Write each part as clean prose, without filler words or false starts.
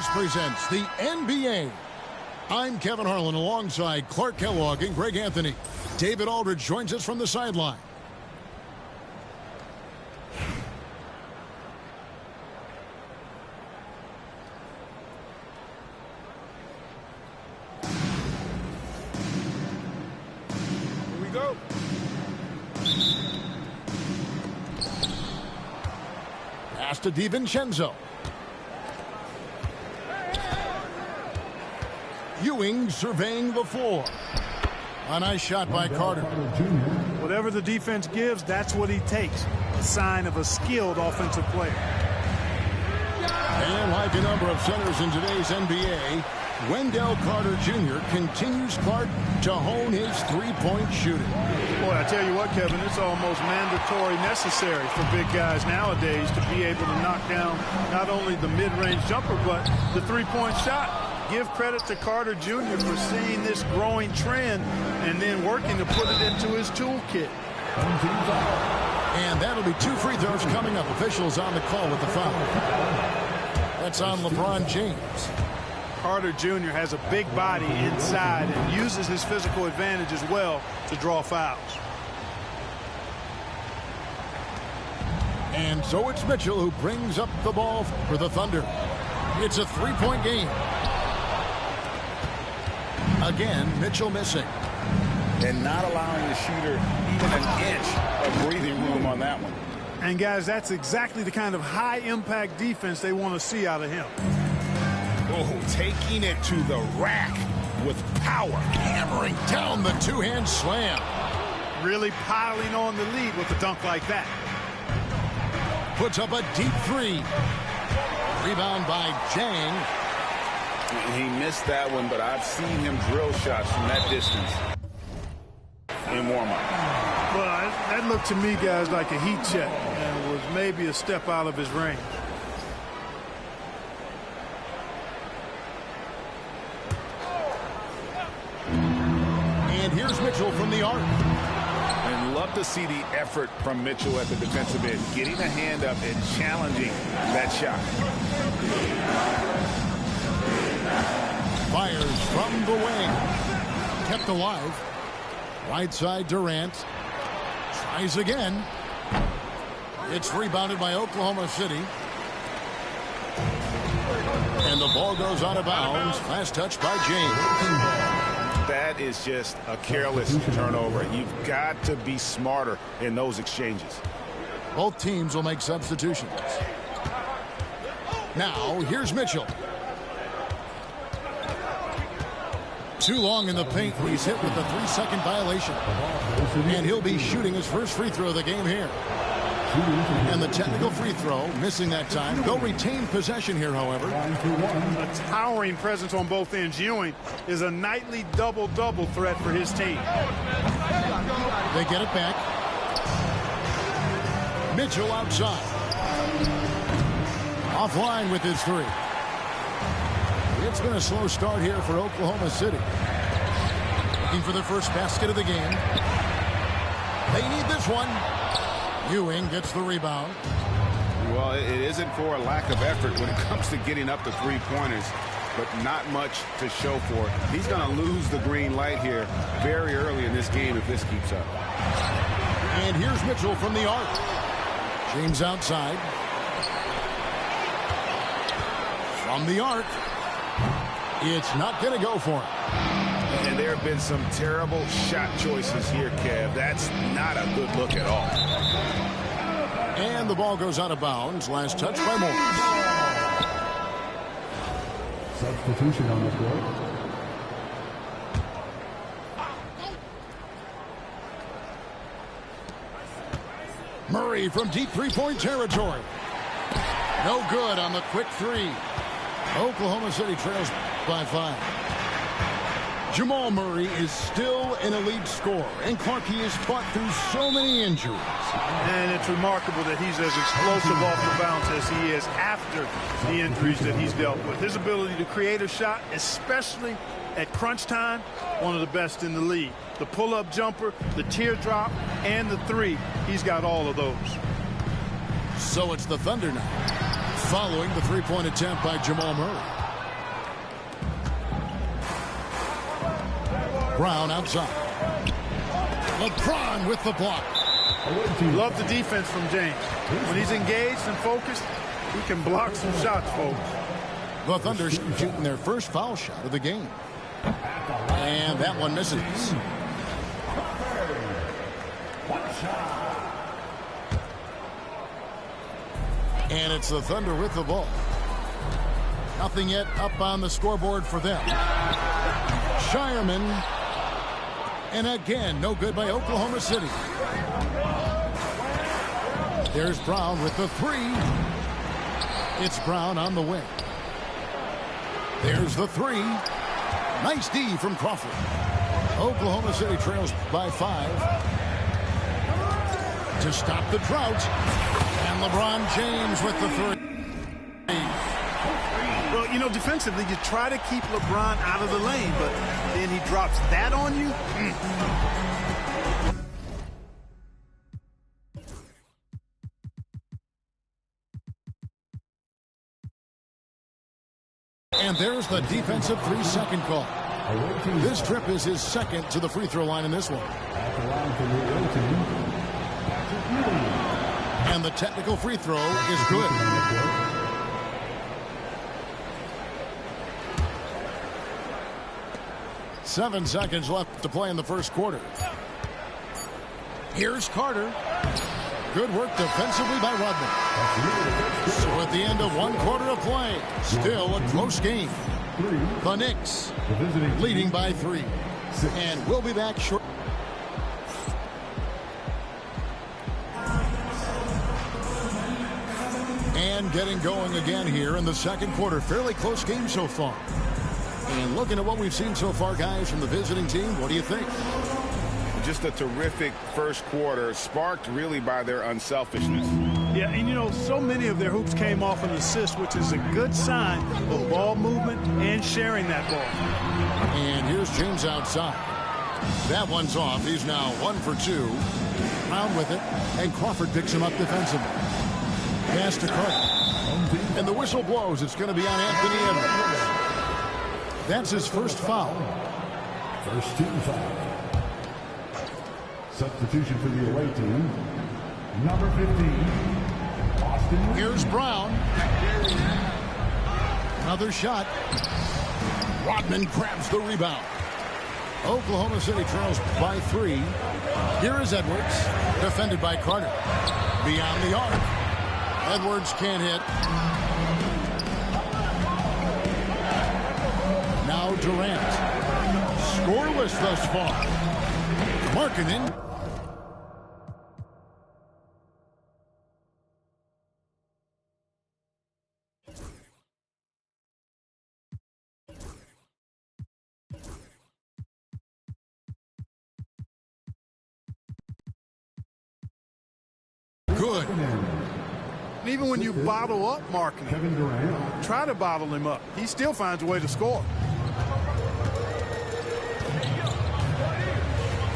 Sports presents the NBA. I'm Kevin Harlan alongside Clark Kellogg and Greg Anthony. David Aldridge joins us from the sideline. Here we go. Pass to DiVincenzo. Ewing surveying the floor. A nice shot by Carter. Whatever the defense gives, that's what he takes. A sign of a skilled offensive player. And like a number of centers in today's NBA, Wendell Carter Jr. continues, Clark, to hone his three-point shooting. Boy, I tell you what, Kevin, it's almost mandatory necessary for big guys nowadays to be able to knock down not only the mid-range jumper, but the three-point shot. Give credit to Carter Jr. for seeing this growing trend and then working to put it into his toolkit. And that'll be 2 free throws coming up. Officials on the call with the foul. That's on LeBron James. Carter Jr. has a big body inside and uses his physical advantage as well to draw fouls. And so it's Mitchell who brings up the ball for the Thunder. It's a three-point game. Again, Mitchell missing. And not allowing the shooter even an inch of breathing room on that one. And, guys, that's exactly the kind of high-impact defense they want to see out of him. Oh, taking it to the rack with power. Hammering down the two-hand slam. Really piling on the lead with a dunk like that. Puts up a deep three. Rebound by Jang. He missed that one, but I've seen him drill shots from that distance in warm-up. Well, that looked to me, guys, like a heat check and was maybe a step out of his range. And here's Mitchell from the arc. And love to see the effort from Mitchell at the defensive end, getting a hand up and challenging that shot. Fires from the wing. Kept alive. Right side Durant. Tries again. It's rebounded by Oklahoma City. And the ball goes out of bounds. Last touch by James. That is just a careless turnover. You've got to be smarter in those exchanges. Both teams will make substitutions. Now, here's Mitchell. Too long in the paint. He's hit with a 3-second violation. And he'll be shooting his first free throw of the game here. And the technical free throw, missing that time. They'll retain possession here, however. A towering presence on both ends. Ewing is a nightly double-double threat for his team. They get it back. Mitchell outside. Offline with his three. It's been a slow start here for Oklahoma City. Looking for their first basket of the game. They need this one. Ewing gets the rebound. Well, it isn't for a lack of effort when it comes to getting up to three-pointers, but not much to show for it. He's going to lose the green light here very early in this game if this keeps up. And here's Mitchell from the arc. James outside. From the arc. It's not going to go for him. And there have been some terrible shot choices here, Kev. That's not a good look at all. And the ball goes out of bounds. Last touch by Morris. Substitution on the court. Murray from deep three-point territory. No good on the quick three. Oklahoma City trails by 5. Jamal Murray is still an elite scorer. And Clark, he has fought through so many injuries. And it's remarkable that he's as explosive off the bounce as he is after the injuries that he's dealt with. His ability to create a shot, especially at crunch time, one of the best in the league. The pull-up jumper, the teardrop, and the three. He's got all of those. So it's the Thunder now, following the three-point attempt by Jamal Murray. Brown outside. LeBron with the block. Love the defense from James. When he's engaged and focused, he can block some shots, folks. The Thunder shooting their first foul shot of the game. And that one misses. And it's the Thunder with the ball. Nothing yet up on the scoreboard for them. Shireman. And again, no good by Oklahoma City. There's Brown with the three. It's Brown on the wing. There's the three. Nice D from Crawford. Oklahoma City trails by 5. To stop the drought. And LeBron James with the three. Well, you know, defensively, you try to keep LeBron out of the lane, but then he drops that on you. And there's the defensive 3-second call. This trip is his second to the free throw line in this one. And the technical free throw is good. Seven seconds left to play in the first quarter. Here's Carter. Good work defensively by Rodman. So at the end of one quarter of play, still a close game. The Knicks leading by 3. And we'll be back short. And getting going again here in the second quarter. Fairly close game so far. And looking at what we've seen so far, guys, from the visiting team, what do you think? Just a terrific first quarter, sparked really by their unselfishness. Yeah, and you know, so many of their hoops came off an assist, which is a good sign of ball movement and sharing that ball. And here's James outside. That one's off. He's now 1 for 2. Brown with it, and Crawford picks him up defensively. Pass to Carter. And the whistle blows. It's going to be on Anthony Edwards. That's his first foul. First team foul. Substitution for the away team. Number 15, Austin. Here's Brown. Another shot. Rodman grabs the rebound. Oklahoma City trails by 3. Here is Edwards, defended by Carter. Beyond the arc. Edwards can't hit. Now Durant. Scoreless thus far. Markkanen. Good. Even when you bottle up Markkanen, try to bottle him up. He still finds a way to score.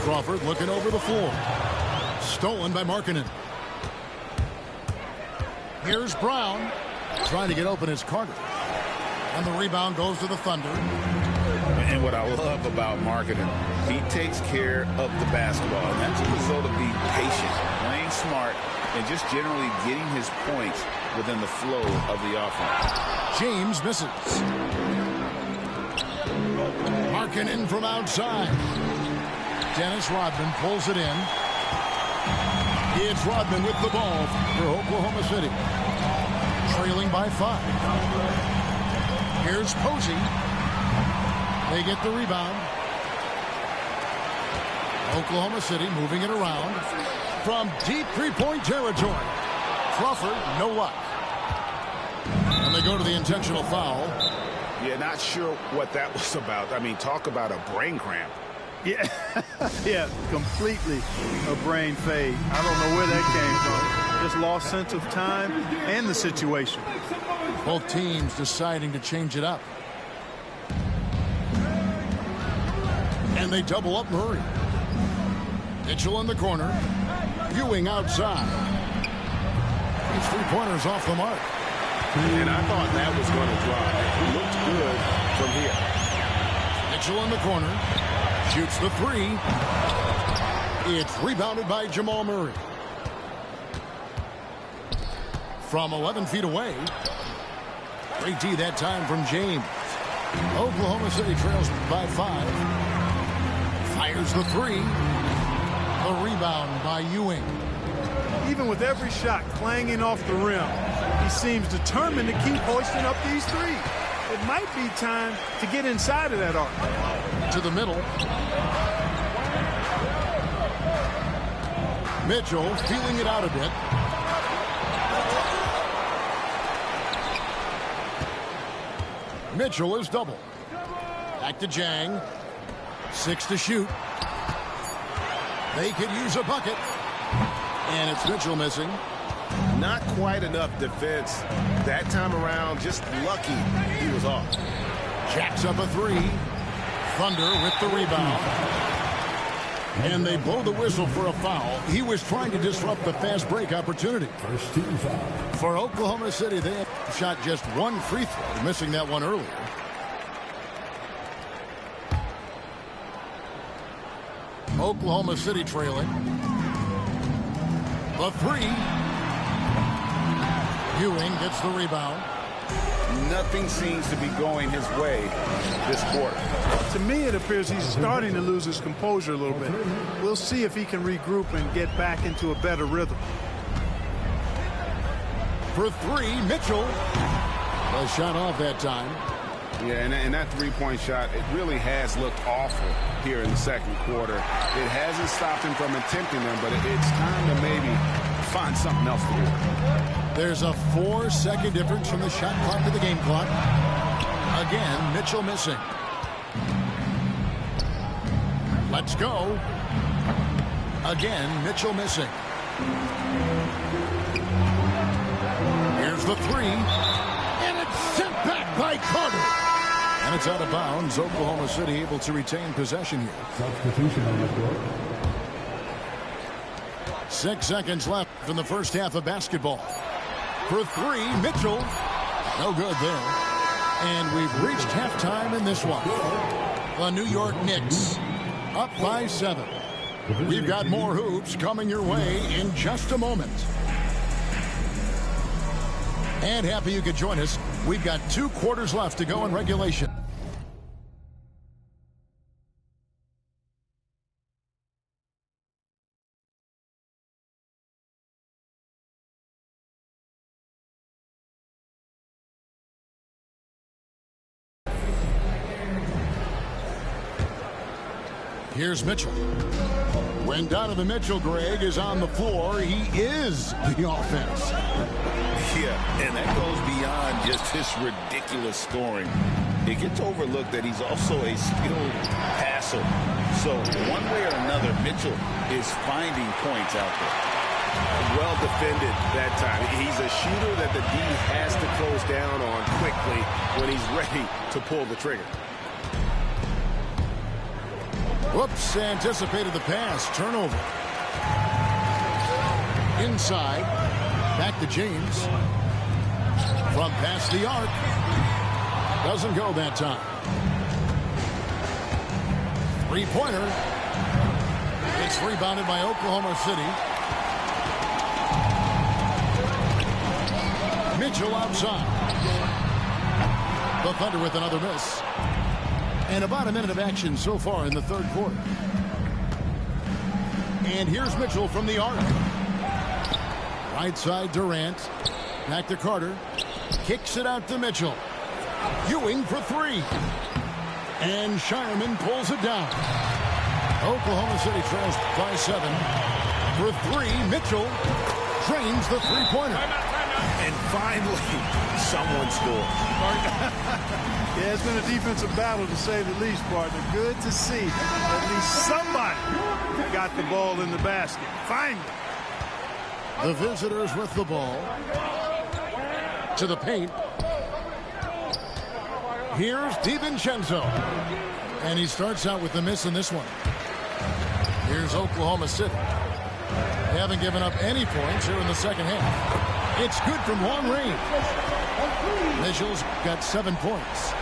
Crawford looking over the floor. Stolen by Markkanen. Here's Brown. Trying to get open is Carter. And the rebound goes to the Thunder. And what I love about Markkanen, he takes care of the basketball. And that's a result of being patient, playing smart, and just generally getting his points within the flow of the offense. James misses. Markkanen from outside. Dennis Rodman pulls it in. It's Rodman with the ball for Oklahoma City. Trailing by 5. Here's Posey. They get the rebound. Oklahoma City moving it around from deep three-point territory. Crawford, no luck. And they go to the intentional foul. Yeah, not sure what that was about. I mean, talk about a brain cramp. Yeah, yeah, completely a brain fade. I don't know where that came from. Just lost sense of time and the situation. Both teams deciding to change it up. And they double up Murray. Mitchell in the corner. Ewing outside. These three-pointers off the mark. And I thought that was going to drop. It looked good from here. Mitchell in the corner. Shoots the three. It's rebounded by Jamal Murray. From 11 feet away. Great D that time from James. Oklahoma City trails by 5. Fires the three. The rebound by Ewing. Even with every shot clanging off the rim, he seems determined to keep hoisting up these threes. It might be time to get inside of that arc. To the middle. Mitchell feeling it out a bit. Mitchell is double. Back to Jang. 6 to shoot. They could use a bucket. And it's Mitchell missing. Not quite enough defense that time around. Just lucky he was off. Jacks up a three. Thunder with the rebound. And they blow the whistle for a foul. He was trying to disrupt the fast break opportunity. First team foul. For Oklahoma City, they have shot just one free throw, missing that one earlier. Oklahoma City trailing. The three. Ewing gets the rebound. Nothing seems to be going his way this quarter. To me, it appears he's starting to lose his composure a little bit. We'll see if he can regroup and get back into a better rhythm. For three, Mitchell. A shot off that time. Yeah, and that three-point shot, it really has looked awful here in the second quarter. It hasn't stopped him from attempting them, but it's time to maybe find something else to do. There's a 4-second difference from the shot clock to the game clock. Again, Mitchell missing. Let's go. Again, Mitchell missing. Here's the three. And it's sent back by Carter. And it's out of bounds. Oklahoma City able to retain possession here. Substitution on the court. 6 seconds left in the first half of basketball. For three, Mitchell. No good there. And we've reached halftime in this one. The New York Knicks up by 7. We've got more hoops coming your way in just a moment. And happy you could join us. We've got 2 quarters left to go in regulation. Here's Mitchell. When Donovan Mitchell, Greg, is on the floor, he is the offense. Yeah, and that goes beyond just his ridiculous scoring. It gets overlooked that he's also a skilled passer. So one way or another, Mitchell is finding points out there. Well defended that time. He's a shooter that the D has to close down on quickly when he's ready to pull the trigger. Whoops, anticipated the pass. Turnover. Inside. Back to James. From past the arc. Doesn't go that time. Three-pointer. It's rebounded by Oklahoma City. Mitchell outside. The Thunder with another miss. And about a minute of action so far in the third quarter. And here's Mitchell from the arc. Right side Durant. Back to Carter. Kicks it out to Mitchell. Ewing for three. And Shireman pulls it down. Oklahoma City trails by 7. For three, Mitchell drains the three-pointer. And finally, someone scores. Yeah, it's been a defensive battle to say the least, partner. Good to see at least somebody got the ball in the basket. Finally. The visitors with the ball. To the paint. Here's DiVincenzo. And he starts out with the miss in this one. Here's Oklahoma City. They haven't given up any points here in the second half. It's good from long range. Mitchell's got 7 points.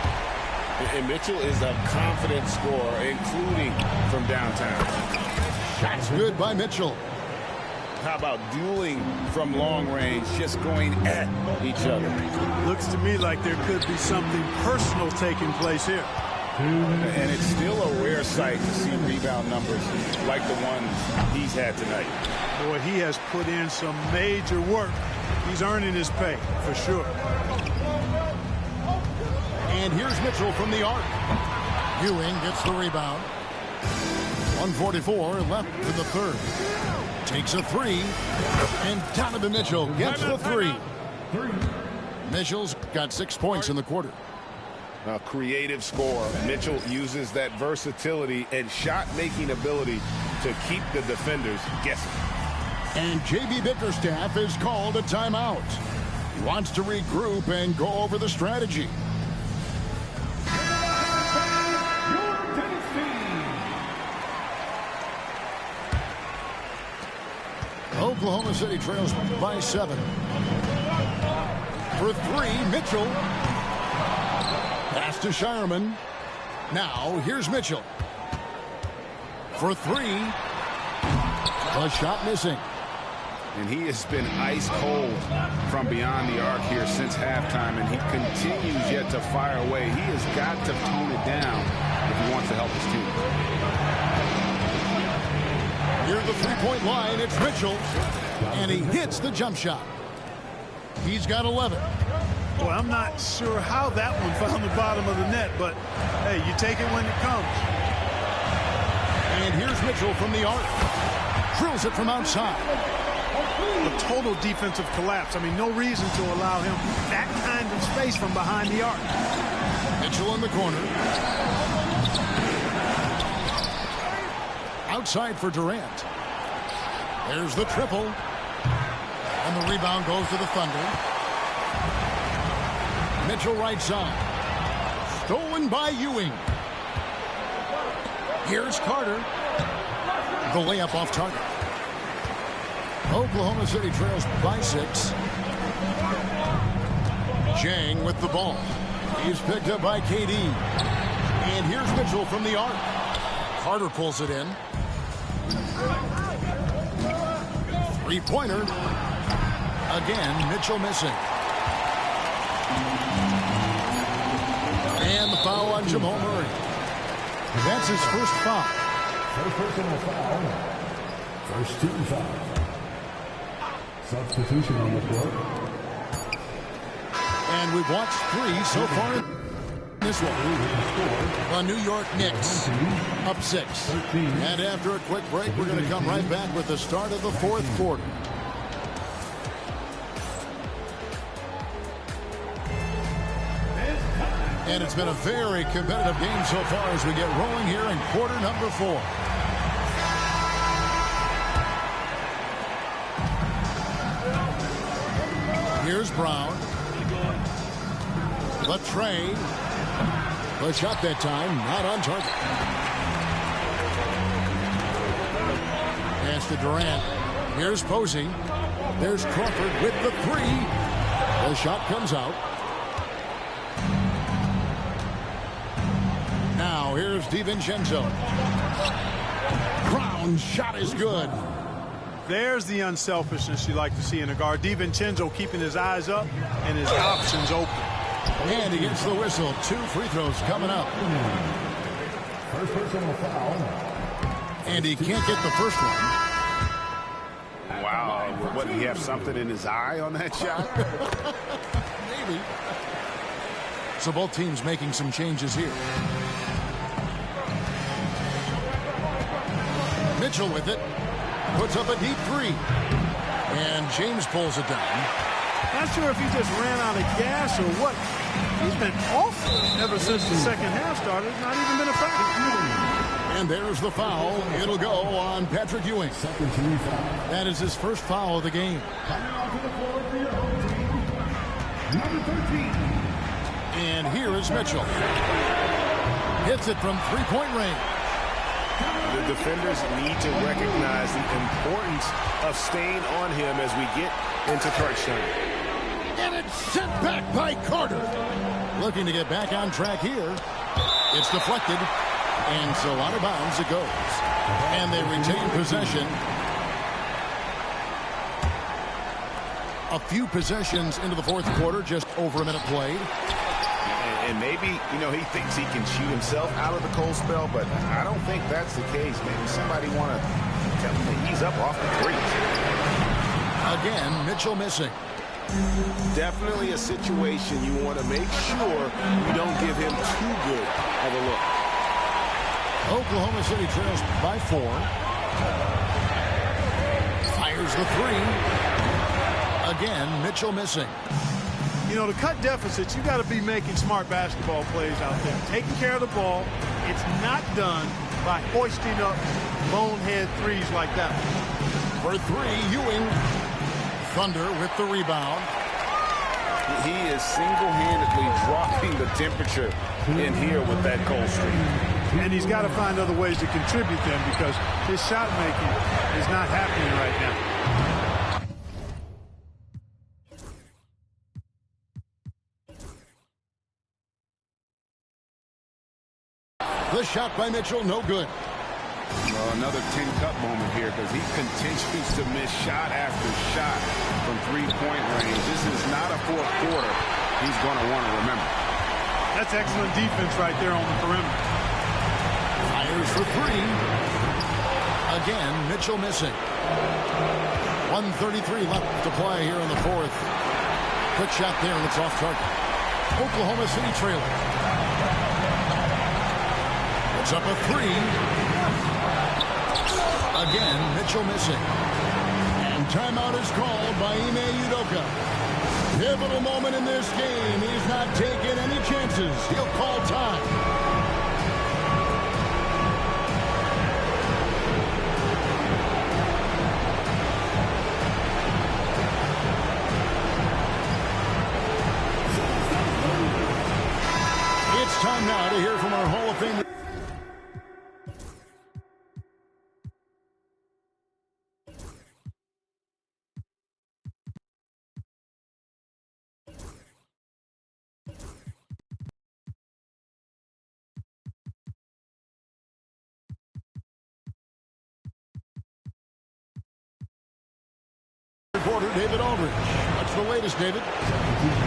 And Mitchell is a confident scorer, including from downtown. That's good by Mitchell. How about dueling from long range, just going at each other? Looks to me like there could be something personal taking place here. And it's still a rare sight to see rebound numbers like the ones he's had tonight. Boy, he has put in some major work. He's earning his pay, for sure. And here's Mitchell from the arc. Ewing gets the rebound. 1:44 left in the third. Takes a three. And Donovan Mitchell gets the three. Mitchell's got 6 points in the quarter. A creative scorer. Mitchell uses that versatility and shot-making ability to keep the defenders guessing. And J.B. Bickerstaff is called a timeout. He wants to regroup and go over the strategy. Oklahoma City trails by 7. For three, Mitchell. Pass to Shireman. Now, here's Mitchell. For three. A shot missing. And he has been ice cold from beyond the arc here since halftime, and he continues yet to fire away. He has got to tone it down if he wants to help his team. Near the three-point line, it's Mitchell. And he hits the jump shot. He's got 11. Well, I'm not sure how that one found the bottom of the net, but, hey, you take it when it comes. And here's Mitchell from the arc. Drills it from outside. A total defensive collapse. I mean, no reason to allow him that kind of space from behind the arc. Mitchell in the corner. Outside for Durant. There's the triple. And the rebound goes to the Thunder. Mitchell right side. Stolen by Ewing. Here's Carter. The layup off target. Oklahoma City trails by 6. Jang with the ball. He's picked up by KD. And here's Mitchell from the arc. Carter pulls it in. Three-pointer. Again, Mitchell missing. And the foul on Jamal Murray. That's his first foul. First personal foul. First team foul. Substitution on the court. And we've watched 3 so far in this one. The New York Knicks up 6. And after a quick break, we're going to come right back with the start of the fourth quarter. And it's been a very competitive game so far as we get rolling here in quarter number 4. Here's Brown. The trade. The shot that time, not on target. Pass to Durant. Here's Posey. There's Crawford with the 3. The shot comes out. Now here's DiVincenzo. Brown's shot is good. There's the unselfishness you like to see in a guard. DiVincenzo keeping his eyes up and his options open. And he gets the whistle. 2 free throws coming up. First personal foul. And he can't get the first one. Wow. What, did he have something in his eye on that shot? Maybe. So both teams making some changes here. Mitchell with it. Puts up a deep 3. And James pulls it down. Not sure if he just ran out of gas or what. He's been awful ever since the second half started. Not even been a foul. And there's the foul. It'll go on Patrick Ewing. Second team foul. That is his first foul of the game. Coming onto the floor for your home team. Number 13. And here is Mitchell. Hits it from three-point range. The defenders need to recognize the importance of staying on him as we get into crunch time. And it's sent back by Carter. looking to get back on track here. It's deflected, and so out of bounds it goes. And they retain possession. A few possessions into the fourth quarter, just over a minute played. And maybe, he thinks he can shoot himself out of the cold spell, but I don't think that's the case. Maybe somebody want to tell him to ease up off the three. Again, Mitchell missing. Definitely a situation you want to make sure you don't give him too good of a look. Oklahoma City trails by 4. Fires the three. Again, Mitchell missing. To cut deficits, you got to be making smart basketball plays out there. Taking care of the ball. It's not done by hoisting up bonehead threes like that. For 3, Ewing. Thunder with the rebound. He is single-handedly dropping the temperature in here with that cold streak. And he's got to find other ways to contribute them because his shot making is not happening right now. The shot by Mitchell, no good. Well, another tin cup moment here because he continues to miss shot after shot from three-point range. This is not a fourth quarter he's going to want to remember. That's excellent defense right there on the perimeter. Fires for 3. Again, Mitchell missing. 1:33 left to play here in the fourth. Quick shot there, and it's off target. Oklahoma City trailing. It's up a 3. Again, Mitchell missing. And timeout is called by Ime Udoka. Pivotal moment in this game. He's not taking any chances. He'll call time. It's time now to hear from our Hall of Fame. Reporter David Aldridge. What's the latest, David?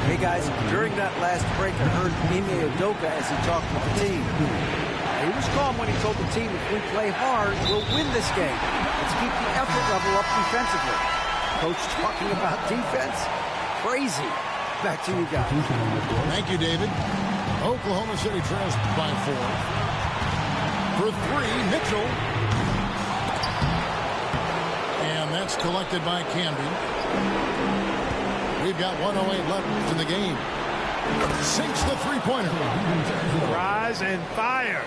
Hey guys, during that last break, I heard Ime Udoka as he talked with the team. He was calm when he told the team, if we play hard, we'll win this game. Let's keep the effort level up defensively. Coach talking about defense? Crazy. Back to you guys. Thank you, David. Oklahoma City trails by 4. For 3, Mitchell. And that's collected by Camby. We've got 1:08 left in the game. Sinks the three-pointer. Rise and fire.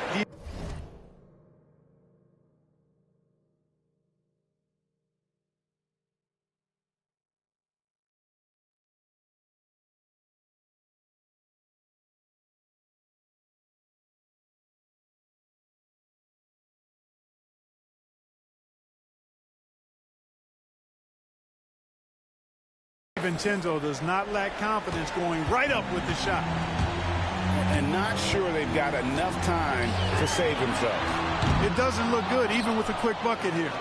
Vincenzo does not lack confidence going right up with the shot. And not sure they've got enough time to save themselves. It doesn't look good even with a quick bucket here.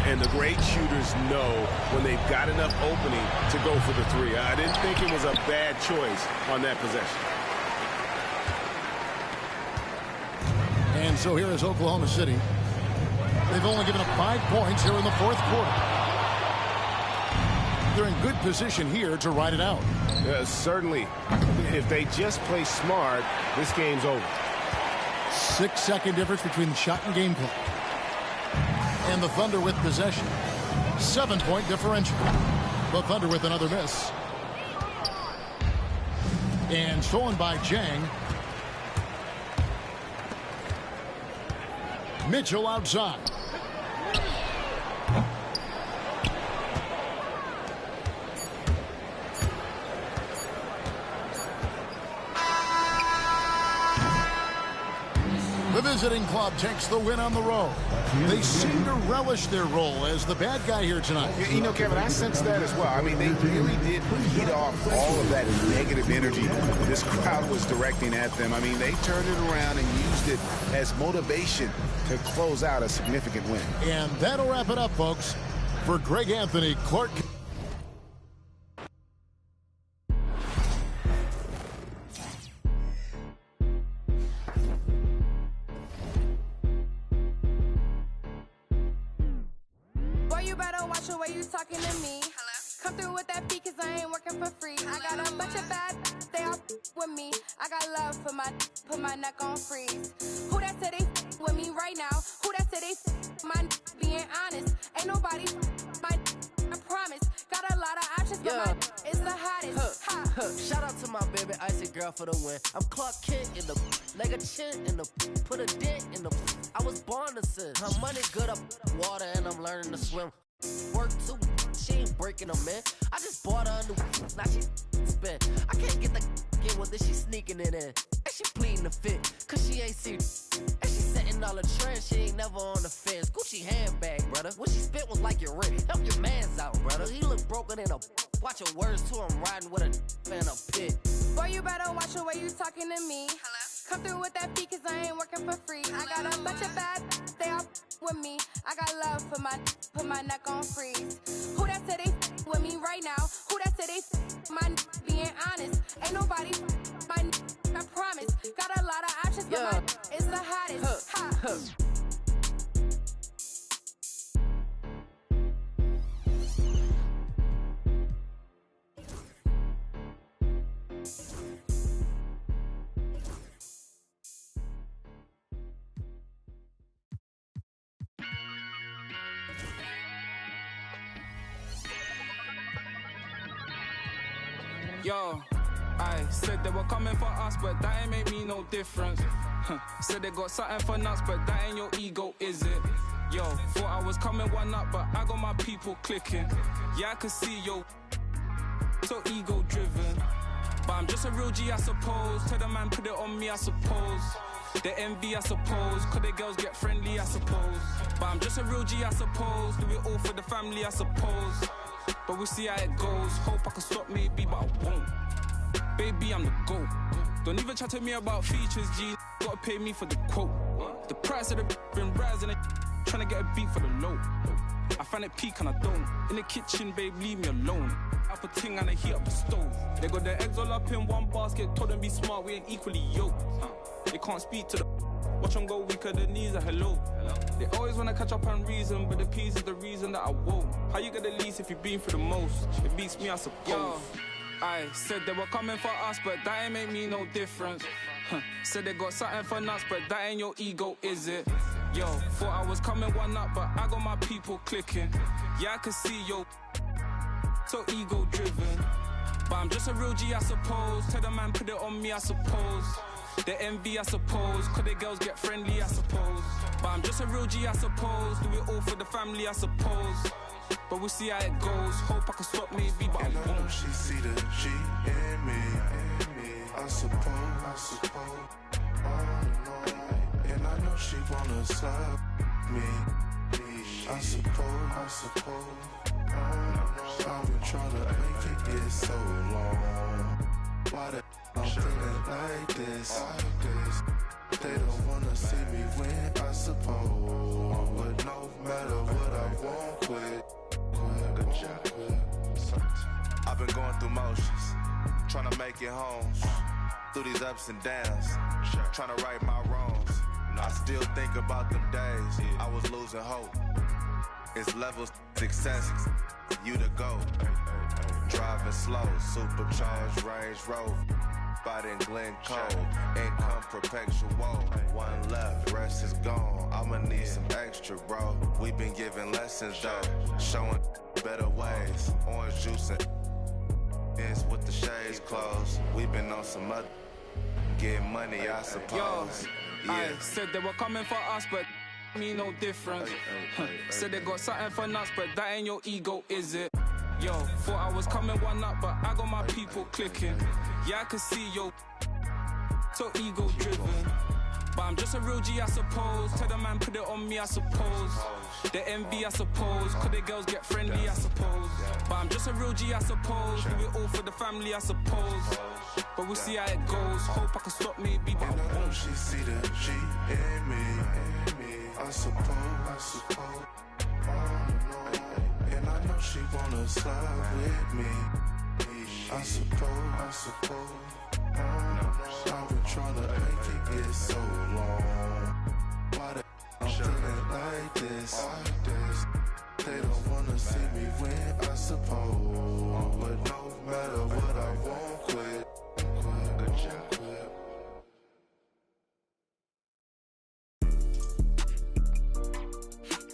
And the great shooters know when they've got enough opening to go for the three. I didn't think it was a bad choice on that possession. And so here is Oklahoma City. They've only given up 5 points here in the fourth quarter. They're in good position here to ride it out. Certainly. If they just play smart, this game's over. 6-second difference between the shot and game clock. And the Thunder with possession. 7-point differential. The Thunder with another miss. And stolen by Jang. Mitchell outside. The visiting club takes the win on the road. They seem to relish their role as the bad guy here tonight. You know, Kevin, I sense that as well. I mean, they really did heat off all of that negative energy this crowd was directing at them. I mean, they turned it around and used it as motivation to close out a significant win. And that'll wrap it up, folks. For Greg Anthony, Clark. The way you talking to me. Hello? Come through with that beat, cause I ain't working for free. Hello? I got a bunch of bad, they all with me. I got love for put my neck on freeze. Who that said they with me right now? Who that said they my being honest? Ain't nobody I promise. Got a lot of options, but my is the hottest. Shout out to my baby icy girl for the win. I'm Clark Kent in the leg a chin in the put a dent in the. I was born to sin. Her money good up water and I'm learning to swim. Work too, she ain't breaking them, man. I just bought her a new, now she spent. I can't get the get with this, she sneaking it in. And she pleading the fit, cause she ain't see. And she setting all the trends, she ain't never on the fence. Gucci handbag, brother. What she spent was like your rent. Help your mans out, brother. He look broken in a. Watch your words to him, riding with a in a pit. Boy, you better watch the way you talking to me. Hello? Come through with that beat, cause I ain't working for free. Hello? I got a bunch of bad, they all with me. I got love for put my neck on freeze. Who that said they with me right now? Who that said they my being honest? Ain't nobody I promise. Got a lot of options, but my is the hottest. Yo, I said they were coming for us, but that ain't make me no difference. Said they got something for nuts, but that ain't your ego, is it? Yo, thought I was coming one up, but I got my people clicking. Yeah, I can see yo, so ego driven. But I'm just a real G, I suppose. Tell the man put it on me, I suppose. The envy, I suppose. Cause the girls get friendly, I suppose. But I'm just a real G, I suppose. Do it all for the family, I suppose. But we'll see how it goes. Hope I can stop maybe, but I won't. Baby, I'm the GOAT. Don't even chat to me about features, G. Gotta pay me for the quote. The price of the been rising, trying to get a beat for the low. I find it peak and I don't. In the kitchen, babe, leave me alone. I put ting and I heat up the stove. They got their eggs all up in one basket. Told them be smart, we ain't equally yoked. They can't speak to the watch them go weaker than knees, a hello. They always wanna catch up on reason, but the peas is the reason that I won't. How you get the least if you've been through the most? It beats me, I suppose. Yo, I said they were coming for us, but that ain't make me no difference. Said they got something for nuts, but that ain't your ego, is it? Yo, thought I was coming one up, but I got my people clicking. Yeah, I can see yo, so ego driven. But I'm just a real G, I suppose. Tell the man put it on me, I suppose. The envy, I suppose. Cause the girls get friendly, I suppose. But I'm just a real G, I suppose. Do it all for the family, I suppose. But we'll see how it goes. Hope I can stop maybe, but I won't. I know she see the G in me. I suppose. And I know she wanna slap me. I suppose. I've been trying to make it so long. Why the I'm feeling like this? They don't wanna see me win, I suppose. But no matter what I won't quit. I've been going through motions, trying to make it home. Through these ups and downs, trying to right my wrongs. I still think about them days I was losing hope. It's levels success, you the GOAT. Driving slow, supercharged Range Rover. Fighting Glencoe, income perpetual. One left, rest is gone. I'ma need some extra, bro. We been giving lessons though, showing better ways. Orange juice and ends with the shades closed. We been on some other, getting money, I suppose. Yo, I said they were coming for us, but me no difference. Said they got something for nuts, but that ain't your ego, is it? Yo, thought I was coming one up, but I got my people clicking. Yeah, I can see yo, so ego driven. But I'm just a real G, I suppose. Tell the man put it on me, I suppose. The envy, I suppose. Could the girls get friendly, I suppose. But I'm just a real G, I suppose. Do it all for the family, I suppose. But we'll see how it goes. Hope I can stop maybe, but and I know she see the G in me. I suppose. And I know she wanna slide with me. I suppose. I've been trying to make it get so long. Why the I'm feeling like this? They don't wanna see me win, I suppose. But no matter what, I won't quit.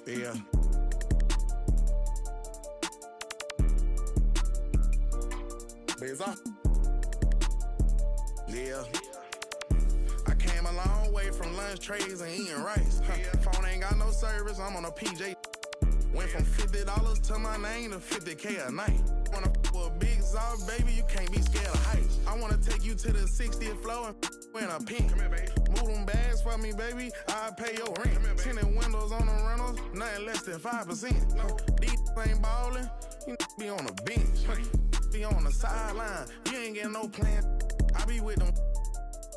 Yeah. Beza. Yeah. I came a long way from lunch trays and eating rice. Phone ain't got no service, I'm on a PJ. Went from $50 to my name to 50K a night. Wanna with a big Zod, baby, you can't be scared of heights. I wanna take you to the 60th floor and in a pink. Come here, baby. Move them bags for me, baby, I'll pay your rent. Here, tinted windows on the rentals, nothing less than 5%. No. These ain't ballin', you be on the bench. Be on the sideline, you ain't getting no plan. I be with them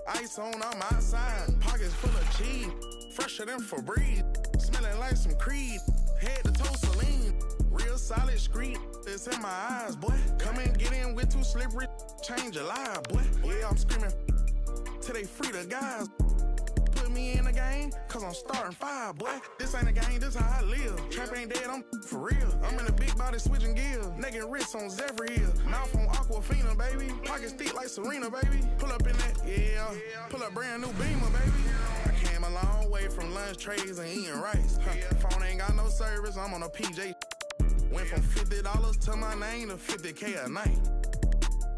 ice on, I'm outside. Pockets full of cheese, fresher than Febreze. Smelling like some Creed, head to toe Celine. Real solid street, it's in my eyes, boy. Come and get in with too slippery, change your life, boy. Yeah, I'm screaming till they free the guys. Put me in the game, cause I'm starting 5, boy. This ain't a game, this how I live. Trap ain't dead, I'm for real. I'm in a big body switching gears. Naked wrists on Zephyr Hill. Mouth on Aquafina, baby. Pockets thick like Serena, baby. Pull up in that, yeah. Pull up brand new Beamer, baby. I came a long way from lunch trays and eating rice. Phone ain't got no service, I'm on a PJ. Went from $50 to my name to 50K a night.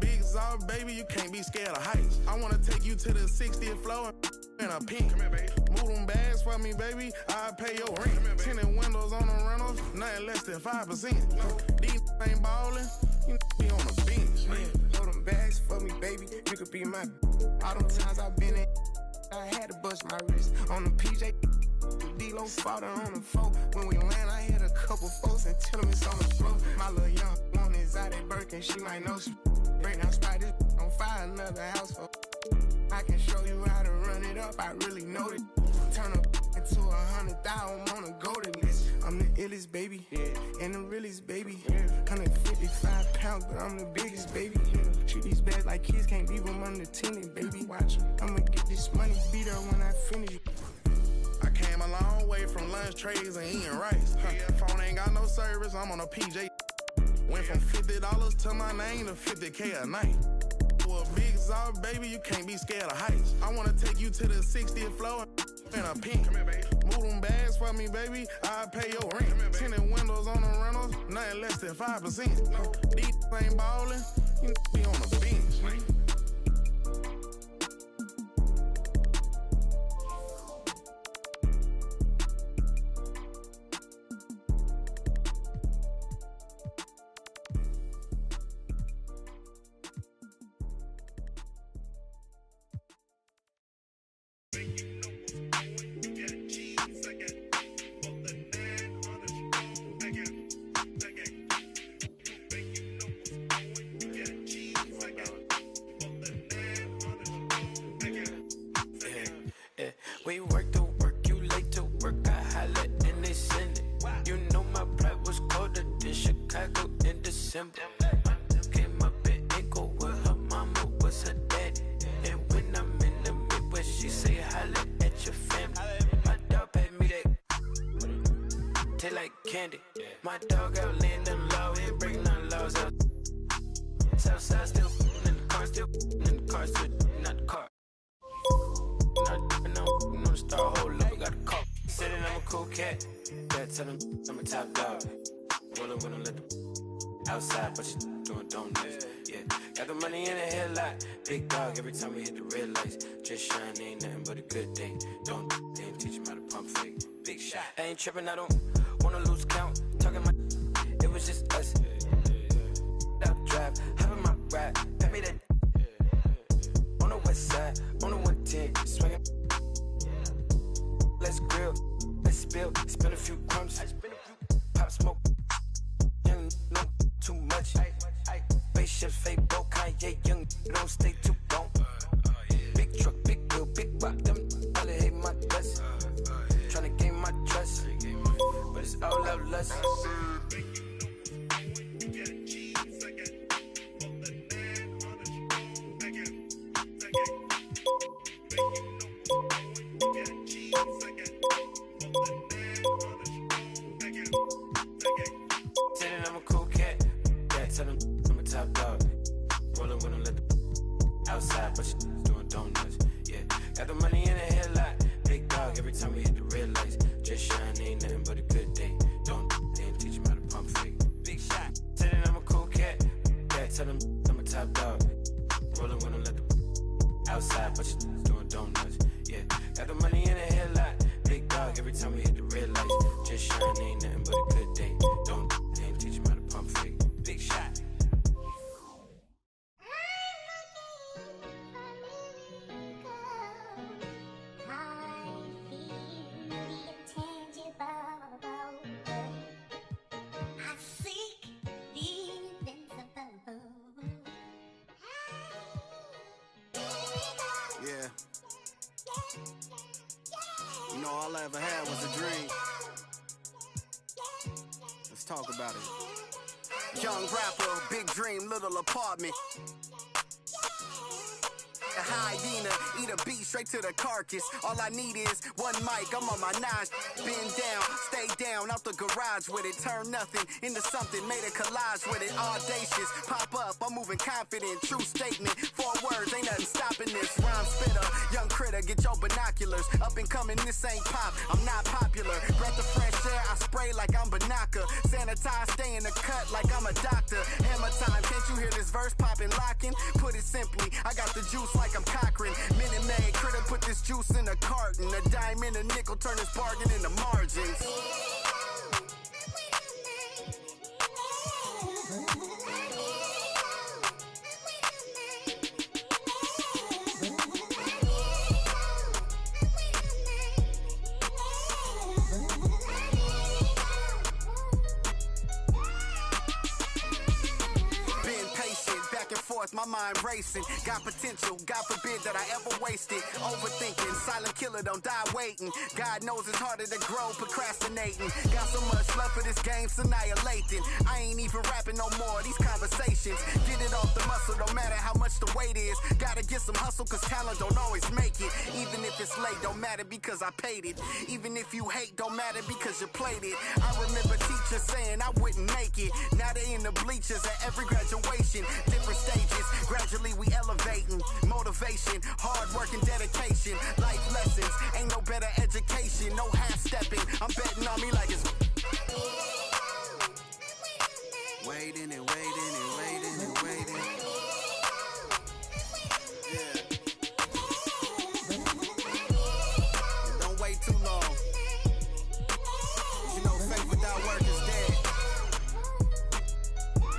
Big Zod, baby, you can't be scared of heights. I wanna take you to the 60th floor in a pink. Come here, baby. Move them bags for me, baby, I'll pay your rent. Tinted windows on the rentals, nothing less than 5%. These ain't ballin', you be on the bench. Hold them bags for me, baby, you could be my. All them times I've been in, I had to bust my wrist on the PJ. D-Lo fought her on the phone. When we land, I hit a couple folks and tell them it's on the floor. My little young one is out at Birkin, she might know she break down spot this on fire, another house for. I can show you how to run it up, I really know it. Turn up into 100,000 on a golden list. I'm the illest baby, and the realest baby. 155 pounds, but I'm the biggest baby. Treat these bags like kids, can't leave them unattended, baby. Watch, I'ma get this money, beat her when I finish. I came a long way from lunch trays and eating rice. Phone ain't got no service, I'm on a PJ. Went from $50 to my name to 50K a night. With a big Zod, baby, you can't be scared of heights. I wanna take you to the 60th floor in a pink. Come here, baby. Move them bags for me, baby, I'll pay your rent. Tinted windows on the rentals, nothing less than 5%. These ain't ballin', you be on the bench. We work to work, you late to work, I holla and they send it. You know my pride was colder than Chicago in December. Came up in Ankle with her mama was her daddy. And when I'm in the Midwest, she say holla at your family. My dog paid me that taste like candy. My dog out laying them law, ain't breaking none laws out. Southside still in the car, still in the car, still not the car. No, start hold up, got a call. Said that I'm a cool cat. Gotta tell him I'm a top dog. Wanna let them outside, but you doing donuts. Yeah, got the money in the headlight. Big dog every time we hit the red lights. Just shine, ain't nothing but a good thing. Don't teach him how to pump fake. Big shot. I ain't tripping, I don't wanna lose count. Talking my, it was just us. Up drive, hop in my ride, pat me that. On the west side, on the 110, swinging. spill, let's spill. Spin a few crumbs, pop smoke. Young, no, too much. Spaceship, fake boat, Kanye, young, don't stay too long. Big truck, big wheel, big rock, them all hate my guts. Tryna gain my trust, but it's all love lust. Outside, but she doing donuts. Yeah, got the money in the headlight. Big dog every time we hit the red lights. Just shine, ain't nothing but a good day. Don't teach him how to pump fake. Big shot. Tell them I'm a cool cat. Yeah, tell them I'm a top dog. Rolling when I let the outside, but she doing donuts. Yeah, got the money in the headlight. Big dog every time we hit the red lights. Just shine, ain't nothing but a good day. Don't teach him how to pump fake. Big shot. You know, all I ever had was a dream. Let's talk about it. Young rapper, big dream, little apartment. A hyena, eat a beat straight to the carcass. All I need is one mic, I'm on my nine. Bend down, stay down, out the garage with it. Turn nothing into something, made a collage with it. Audacious, pop up, I'm moving confident. True statement, 4 words, ain't nothing stopping this. Rhyme spitter, young critter, get your binoculars. Up and coming, this ain't pop, I'm not popular. Breath of fresh air, I spray like I'm Banaka. Sanitize, stay in the cut like I'm a doctor. Hammer time, can't you hear this verse popping, locking? Put it simply, I got the juice like I'm Cochran. Minute Maid, critter put this juice in a carton. A dime and a nickel turn this bargain into margins. My mind racing, got potential, God forbid that I ever waste it. Overthinking, silent killer, don't die waiting. God knows it's harder to grow, procrastinating. Got so much love for this game, it's annihilating. I ain't even rapping no more, these conversations. Get it off the muscle, no matter how much the weight is. Gotta get some hustle, cause talent don't always make it. Even if it's late, don't matter because I paid it. Even if you hate, don't matter because you played it. I remember teachers saying I wouldn't make it. Now they in the bleachers at every graduation. Different stages. Gradually we elevating, motivation, hard work and dedication, life lessons, ain't no better education, no half-stepping, I'm betting on me like it's waiting and waiting and waiting and waiting. Yeah. Don't wait too long. You know faith without work is dead.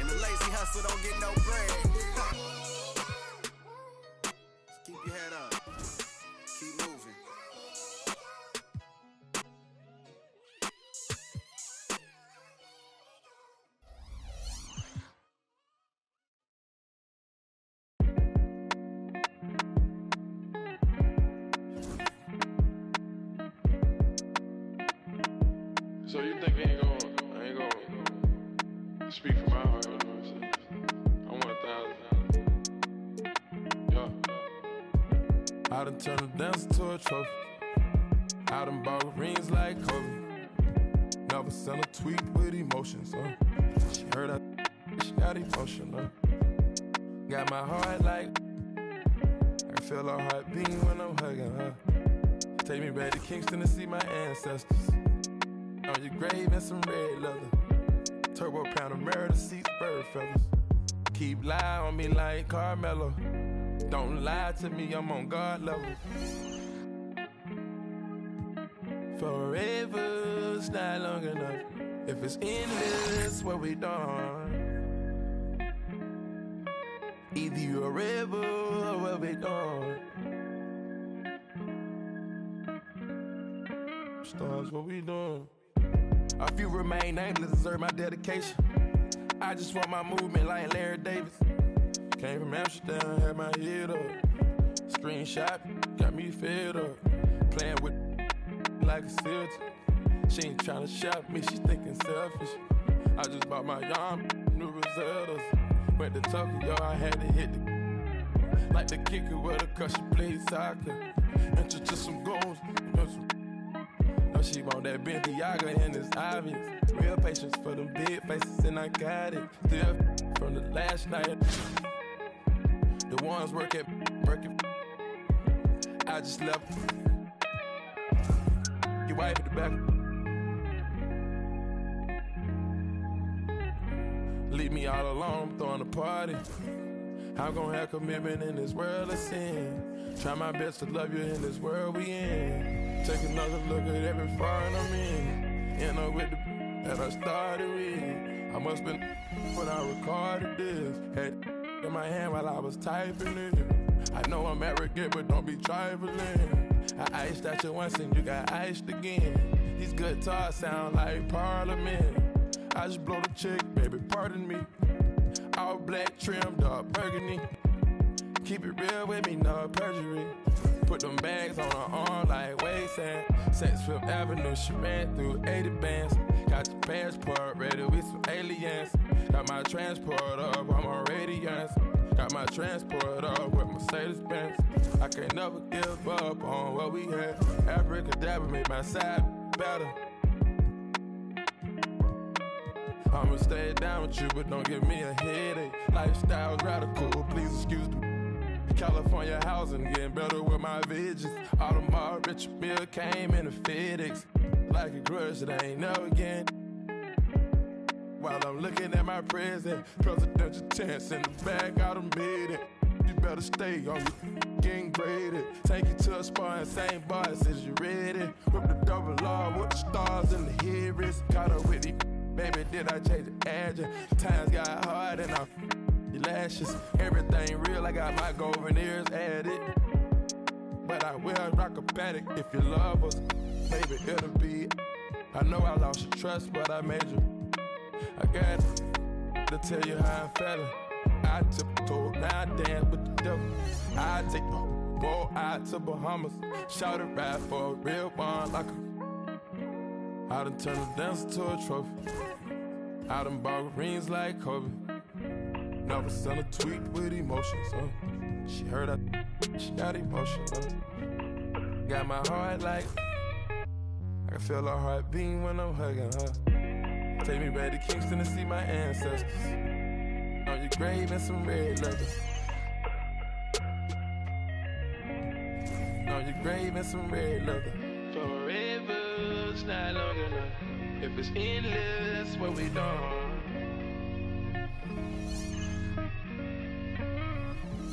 And the lazy hustle don't get no bread. Keep your head up. Keep moving. So you think I ain't gonna speak from my heart? You know what I'm saying? I want 1,000. Yeah. I done turned a dancer to a trophy. I done bought rings like Kobe. Never sent a tweet with emotions, She heard she got emotion, Got my heart like I can feel her heart beating when I'm hugging her. Take me back to Kingston to see my ancestors. On your grave and some red leather. Turbo pound of mirror to seats, bird feathers. Keep lying on me like Carmelo. Don't lie to me, I'm on God level. Forever's not long enough. If it's endless, what we done? Either you're a rebel or what we done. stars, what we doing? A few remain nameless, deserve my dedication. I just want my movement like Larry Davis. Came from Amsterdam, had my head up. Screenshot, got me fed up. Playing with like a silver. She ain't tryna shop me, she thinking selfish. I just bought my young new Rosellas. Went to Tokyo, I had to hit the like the kicker with her cause she played soccer. Introduce some goals. Now she want that Balenciaga and it's obvious. Real patience for them big faces and I got it. Still from the last night. The ones working. I just left. Your wife at the back. Leave me all alone, I'm throwing a party. I'm gonna have commitment in this world of sin. Try my best to love you in this world we in. Take another look at every foreign I'm in. End up with the that I started with. I must been when I recorded this. Had in my hand while I was typing it. I know I'm arrogant, but don't be trifling. I iced out you once and you got iced again. These guitars sound like Parliament. I just blow the chick, baby, pardon me. All black trim, dark burgundy. Keep it real with me, no perjury. Put them bags on her arm like waistband. Sex Fifth Avenue, she ran through 80 bands. Got your passport ready with some aliens. Got my transport up, I'm on radiance. Got my transport up with Mercedes-Benz. I can't never give up on what we had. Abracadabra made my side better. I'ma stay down with you, but don't give me a headache. Lifestyle's radical, please excuse me. California housing, getting better with my visions. Audemars Richard Mille came in a FedEx. Like a grudge that I ain't never again. While I'm looking at my present, presidential tense in the back, I done made it. You better stay on your getting graded. Take you to a spot and same bar, says you ready. Whip the double R with the stars in the head wrist. Caught up with these. Baby, did I change the edge? Times got hard and I your lashes. Everything real, I got my golden ears added. But I will rock a paddock if you love us. Baby, it'll be. I know I lost your trust, but I made you. I got to tell you how I'm feeling. I tiptoe, now I dance with the devil. I take the boat out to Bahamas. Shout it right for a real one like a. I done turned the dancer to a trophy. I done bought rings like Kobe. Never sent a tweet with emotions, She heard she got emotions, Got my heart like I can feel her heart beating when I'm hugging her. Take me back to Kingston to see my ancestors. On your grave and some red letters. On your grave and some red leather. Forever's not long enough. If it's endless, what we done?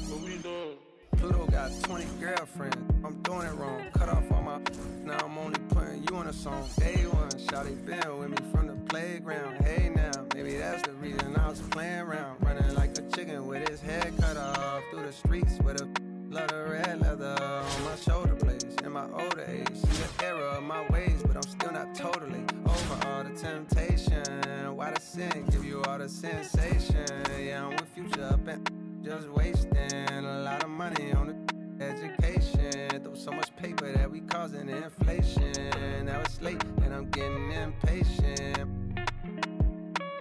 What we doing? Pluto got 20 girlfriends. I'm doing it wrong. Cut off all my. Now I'm only putting you on a song. Day one, shawty been with me from the playground. Hey now, maybe that's the reason I was playing around. Running like a chicken with his head cut off. Through the streets with a lot of red leather on my shoulder blades. In my older age, see the error of my ways, but I'm still not totally over all the temptation. Why the sin give you all the sensation? Yeah, I'm with Future up and just wasting a lot of money on the education. Through so much paper that we causing inflation. Now it's late and I'm getting impatient.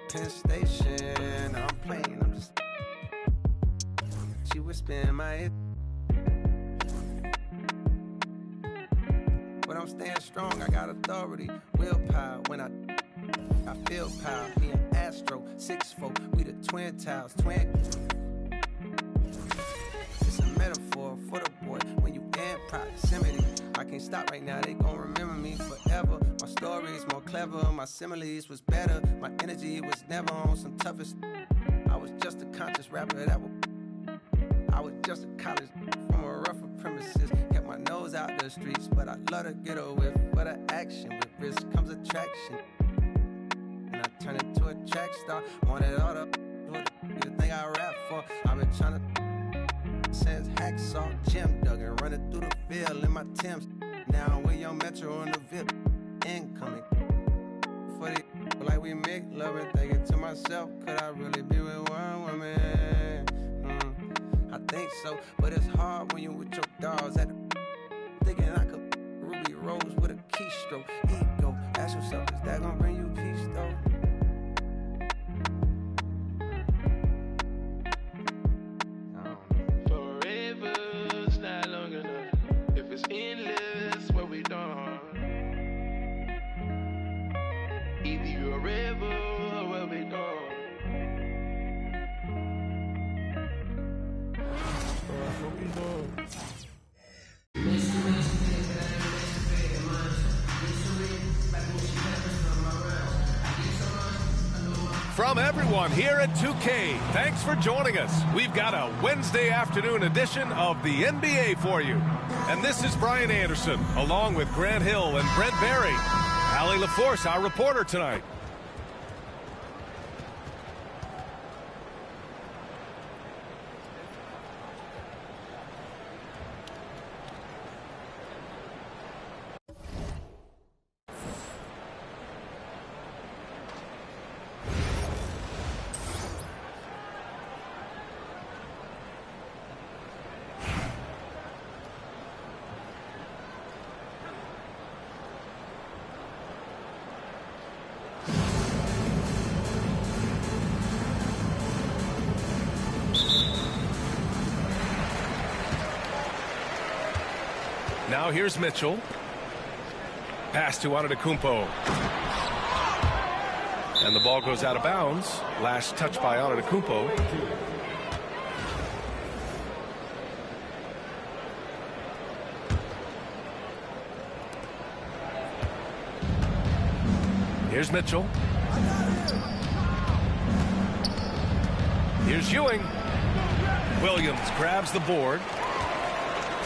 Penn Station, I'm playing, I'm just. She whispering my ear. But I'm staying strong, I got authority, willpower. When I feel power, me and Astro, 6'4", we the twin towers, twin. It's a metaphor for the boy, when you in proximity. I can't stop right now, they gon' remember me forever. My story's more clever, my similes was better. My energy was never on some toughest. I was just a conscious rapper that was. I was just a college from a rougher premises. Kept my nose out the streets, but I love to get a whiff. But an action, with risk comes attraction. And I turn it to a track star. Wanted all the thing I rap for. I've been trying to since Hacksaw, Jim Duggan, running through the field in my Timbs. Now I'm with Young Metro in the VIP. incoming. For the like we make love and thinking to myself, could I really be with one woman? I think so, but it's hard when you with your dogs at the thinking I could Ruby Rose with a keystroke. Ego, ask yourself, is that gonna bring you peace though? Forever's not long enough. If it's endless, what we done? Either you're a rebel or what we done? From everyone here at 2K, thanks for joining us. We've got a Wednesday afternoon edition of the NBA for you. And this is Brian Anderson, along with Grant Hill and Brent Barry. Allie LaForce, our reporter tonight. Now here's Mitchell. Pass to Antetokounmpo. And the ball goes out of bounds. Last touch by Antetokounmpo. Here's Mitchell. Here's Ewing. Williams grabs the board.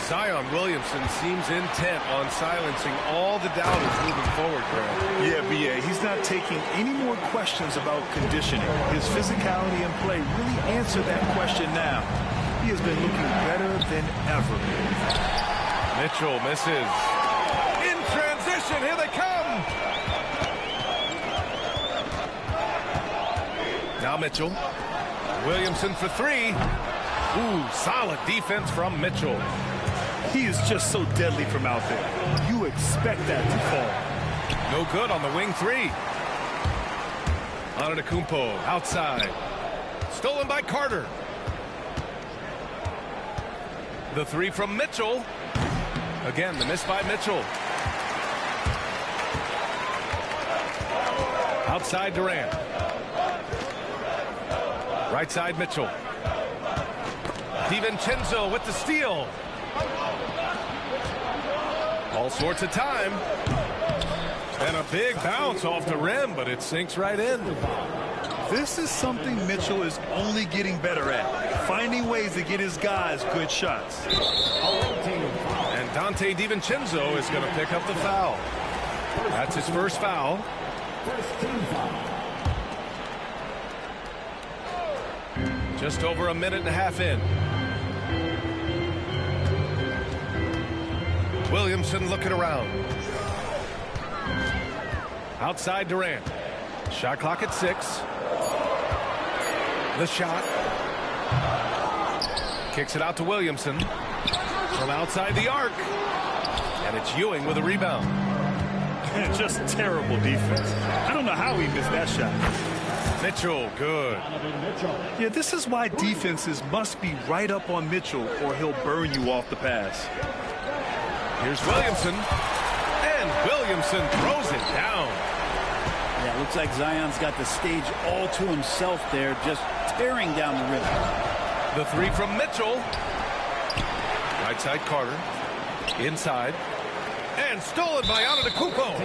Zion Williamson seems intent on silencing all the doubters moving forward, Grant. Yeah, B.A. He's not taking any more questions about conditioning. His physicality and play really answer that question now. He has been looking better than ever. Mitchell misses. In transition, here they come. Now Mitchell. Williamson for three. Ooh, solid defense from Mitchell. He is just so deadly from out there. You expect that to fall. No good on the wing three. Antetokounmpo outside. Stolen by Carter. The three from Mitchell. Again, the miss by Mitchell. Outside Durant. Right side Mitchell. DiVincenzo with the steal. All sorts of time. And a big bounce off the rim, but it sinks right in. This is something Mitchell is only getting better at. Finding ways to get his guys good shots. And Donte DiVincenzo is going to pick up the foul. That's his first foul. Just over a minute and a half in. Williamson looking around. Outside Durant. Shot clock at 6. The shot. Kicks it out to Williamson. From outside the arc. And it's Ewing with a rebound. And just terrible defense. I don't know how he missed that shot. Mitchell, good. Yeah, this is why defenses must be right up on Mitchell or he'll burn you off the pass. Here's Williamson. And Williamson throws it down. Yeah, looks like Zion's got the stage all to himself there, just tearing down the rim. The three from Mitchell. Right side Carter. Inside. And stolen by Antetokounmpo.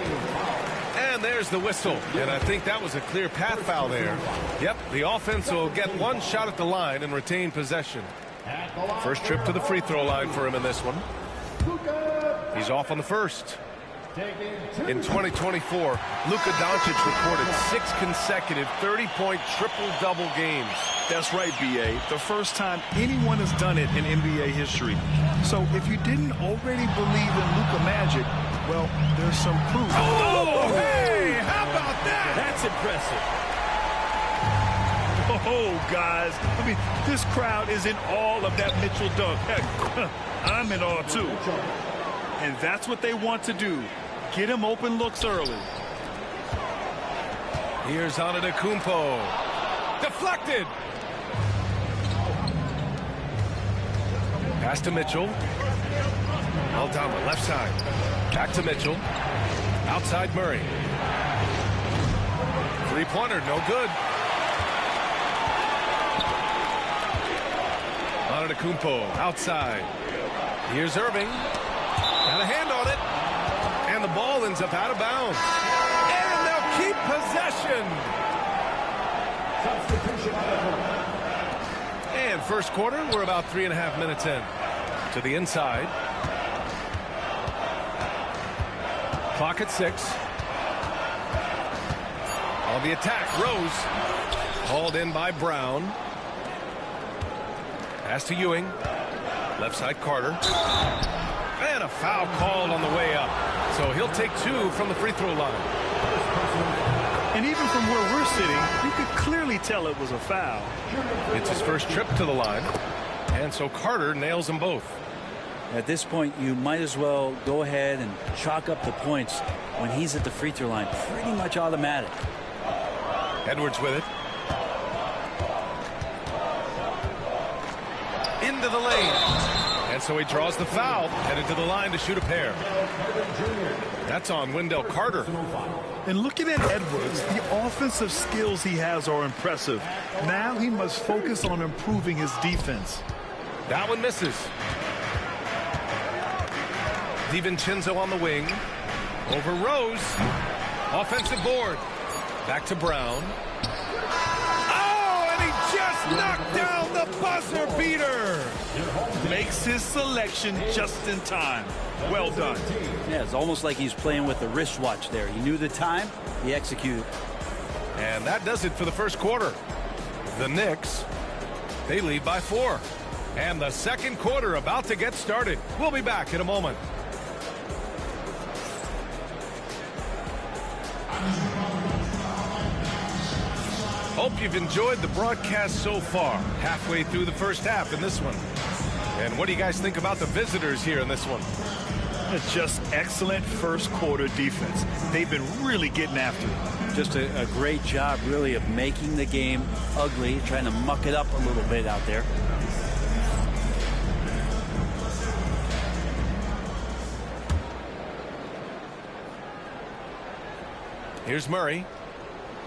And there's the whistle. And I think that was a clear path foul there. Yep, the offense will get one shot at the line and retain possession. First trip to the free throw line for him in this one. He's off on the first. In 2024, Luka Doncic recorded 6 consecutive 30-point triple-double games. That's right, B.A. The first time anyone has done it in NBA history. So if you didn't already believe in Luka magic, Well, there's some proof. Oh, hey, how about that? That's impressive. Oh, guys, I mean, this crowd is in awe of that Mitchell dunk. Heck, I'm in awe, too. And that's what they want to do. Get him open looks early. Here's Antetokounmpo. Deflected. Pass to Mitchell. Aldama, left side. Back to Mitchell. Outside Murray. Three-pointer, no good. Antetokounmpo outside. Here's Irving. Got a hand on it. And the ball ends up out of bounds. And they'll keep possession. And first quarter, we're about 3.5 minutes in. To the inside. Clock at 6. On the attack, Rose. Hauled in by Brown. Pass to Ewing. Left side, Carter. And a foul called on the way up. So he'll take 2 from the free throw line. And even from where we're sitting, you could clearly tell it was a foul. It's his first trip to the line. And so Carter nails them both. At this point, you might as well go ahead and chalk up the points when he's at the free throw line. Pretty much automatic. Edwards with it. Into the lane. And so he draws the foul, headed to the line to shoot a pair. That's on Wendell Carter. And looking at Edwards, the offensive skills he has are impressive. Now he must focus on improving his defense. That one misses. DiVincenzo on the wing. Over Rose. Offensive board. Back to Brown. Oh, and he just knocked down the buzzer beater. Makes his selection just in time. Well done. Yeah, it's almost like he's playing with the wristwatch there. He knew the time, he executed. And that does it for the first quarter. The Knicks, they lead by 4. And the second quarter about to get started. We'll be back in a moment. Hope you've enjoyed the broadcast so far. Halfway through the first half in this one. And what do you guys think about the visitors here in this one? Just excellent first quarter defense. They've been really getting after it. Just a great job, really, of making the game ugly, trying to muck it up a little bit out there. Here's Murray.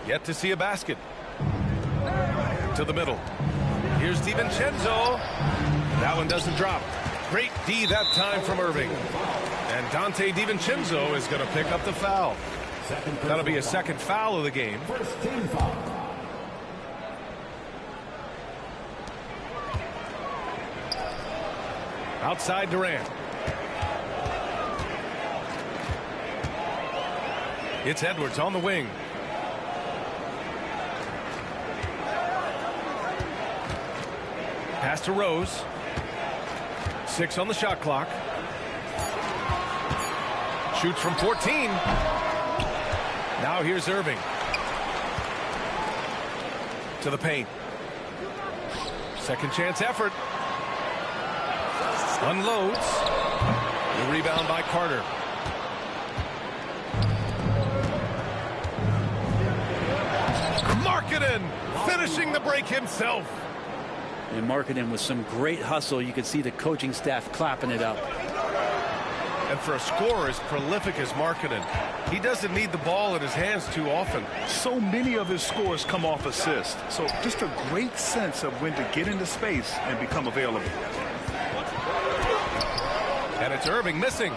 Yet to see a basket. To the middle. Here's DiVincenzo. That one doesn't drop. Great D that time from Irving. And Donte DiVincenzo is going to pick up the foul. That'll be a second foul of the game. Outside Durant. It's Edwards on the wing. Pass to Rose. 6 on the shot clock. Shoots from 14. Now here's Irving. To the paint. Second chance effort. Unloads. The rebound by Carter. Markkanen finishing the break himself. And Markkanen with some great hustle. You could see the coaching staff clapping it up. And for a scorer as prolific as Markkanen, he doesn't need the ball in his hands too often. So many of his scores come off assists. So just a great sense of when to get into space and become available. And it's Irving missing.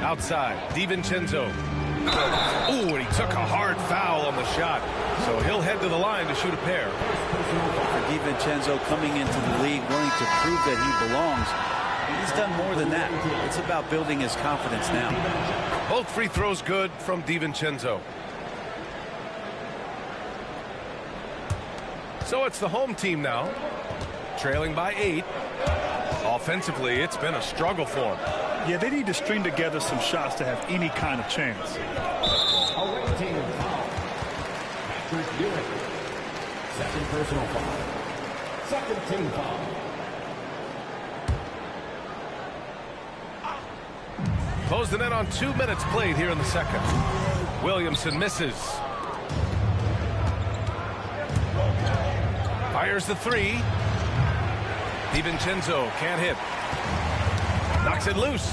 Outside, DiVincenzo. Ooh, and he took a hard foul on the shot. So he'll head to the line to shoot a pair. For DiVincenzo coming into the league, wanting to prove that he belongs, he's done more than that. It's about building his confidence now. Both free throws good from DiVincenzo. So it's the home team now, trailing by 8. Offensively, it's been a struggle for them. Yeah, they need to string together some shots to have any kind of chance. Away team foul. Patrick Ewing. Second personal foul. Second team foul. Closing in on 2 minutes played here in the second. Williamson misses. Fires the three. DiVincenzo can't hit. Knocks it loose.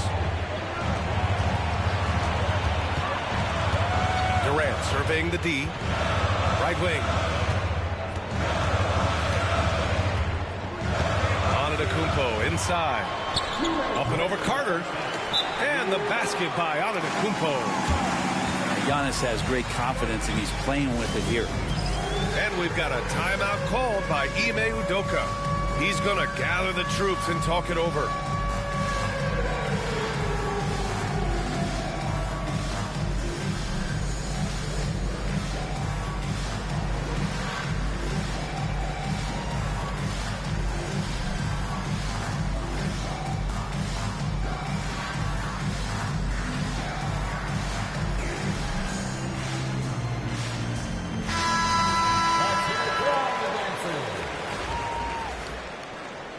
Durant surveying the D. Right wing. Antetokounmpo inside. Up and over Carter. And the basket by Antetokounmpo. Giannis has great confidence and he's playing with it here. And we've got a timeout called by Ime Udoka. He's going to gather the troops and talk it over.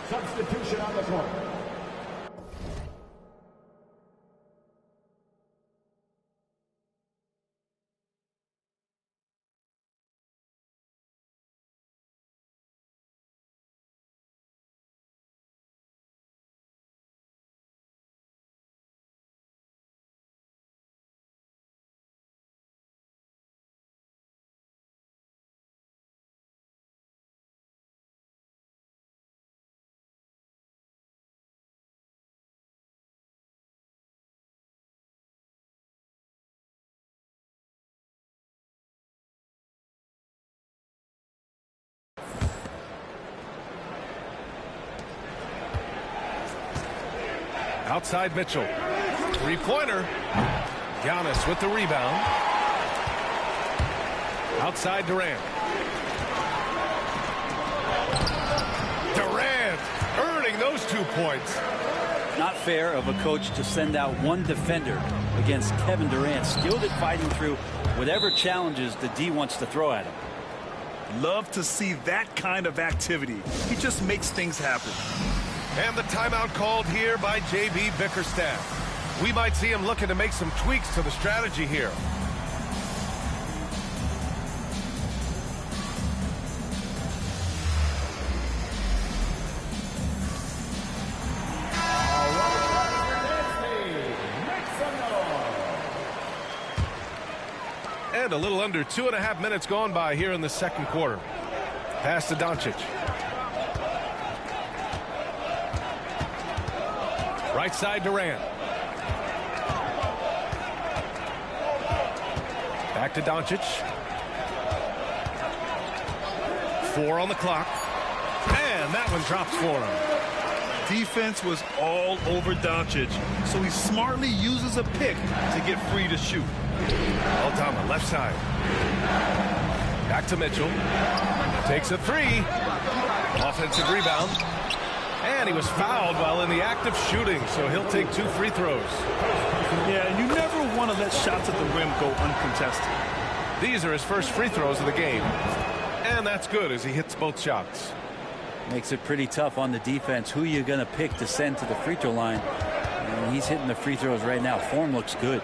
Substitution on the court. Outside Mitchell. Three-pointer. Giannis with the rebound. Outside Durant. Durant earning those 2 points. Not fair of a coach to send out one defender against Kevin Durant, skilled at fighting through whatever challenges the D wants to throw at him. Love to see that kind of activity. He just makes things happen. And the timeout called here by J.B. Bickerstaff. We might see him looking to make some tweaks to the strategy here. And a little under 2.5 minutes gone by here in the second quarter. Pass to Doncic. Right side Durant. Back to Doncic. 4 on the clock. And that one drops for him. Defense was all over Doncic, so he smartly uses a pick to get free to shoot. Aldama left side. Back to Mitchell. Takes a three. Offensive rebound. And he was fouled while in the act of shooting, so he'll take 2 free throws. Yeah, you never want to let shots at the rim go uncontested. These are his first free throws of the game. And that's good as he hits both shots. Makes it pretty tough on the defense. Who you going to pick to send to the free throw line? And he's hitting the free throws right now. Form looks good.